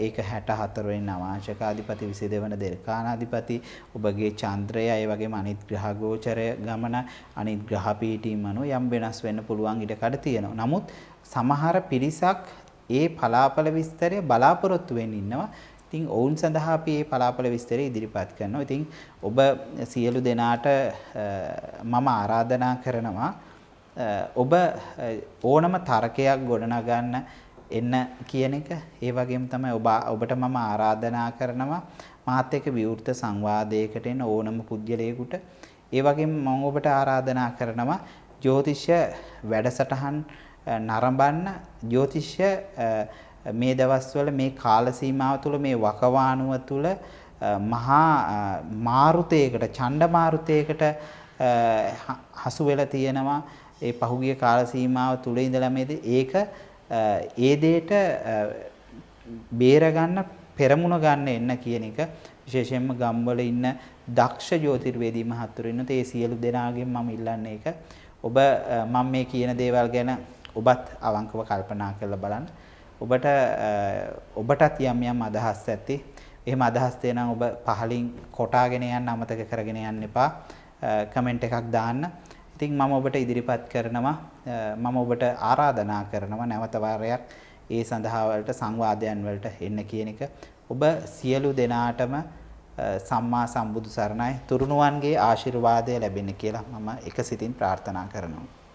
ඒක 64 වෙනි නවාංශකාධිපති 22 වෙනි දෙරකානාධිපති ඔබගේ චන්ද්‍රය ඒ වගේම අනිත් ග්‍රහ ගෝචරය ගමන අනිත් ග්‍රහ පීඨීන් අනුව යම් වෙනස් වෙන්න පුළුවන් ඉඩකඩ තියෙනවා. නමුත් සමහර පිරිසක් ඒ පලාපල විස්තරය බලාපොරොත්තු වෙන්න ඉන්නවා. ඉතින් ඔවුන් සඳහා අපි මේ පලාපල විස්තරය ඉදිරිපත් කරනවා. ඉතින් ඔබ සියලු දෙනාට මම ආරාධනා කරනවා ඔබ ඕනම තර්කයක් ගොඩනගන්න එන්න කියන එක. ඒ වගේම තමයි ඔබට මම ආරාධනා කරනවා මාත් එක්ක විවෘත සංවාදයකට එන්න ඕනම පුද්ගලයෙකුට. ඒ වගේම මම ඔබට ආරාධනා කරනවා ජ්‍යොතිෂ වැඩසටහන් නරඹන්න. ජ්‍යොතිෂ මේ දවස්වල මේ කාල සීමාව තුළ මේ වකවානුව තුළ මහා මාරුතයකට ඡණ්ඩ මාරුතයකට හසු වෙලා තියෙනවා. ඒ පහුගිය කාල සීමාව තුළ ඉඳලා ඒක ඒ දෙයට බේරගන්න පෙරමුණ ගන්න එන්න කියන එක විශේෂයෙන්ම ගම්වල ඉන්න දක්ෂ ජ්‍යොතිර්වේදී මහත්තුරු ඉන්නත් ඒ සියලු දෙනාගෙන් මම ඉල්ලන්නේ ඒක ඔබ මම මේ කියන දේවල් ගැන ඔබත් අවංකව කල්පනා කරලා බලන්න. ඔබටත් යම් යම් අදහස් ඇති. එහෙම අදහස් තියෙනම් ඔබ පහලින් කොටාගෙන යන්න අමතක කරගෙන යන්න එපා. කමෙන්ට් එකක් දාන්න. ඉතින් මම ඔබට ඉදිරිපත් කරනවා මම ඔබට ආරාධනා කරනවා නැවත වාරයක් ඒ සඳහා වලට සංවාදයන් වලට එන්න කියන එක. ඔබ සියලු දෙනාටම සම්මා සම්බුදු සරණයි. තුරුණුවන්ගේ ආශිර්වාදය ලැබෙන්න කියලා මම එක සිතින් ප්‍රාර්ථනා කරනවා.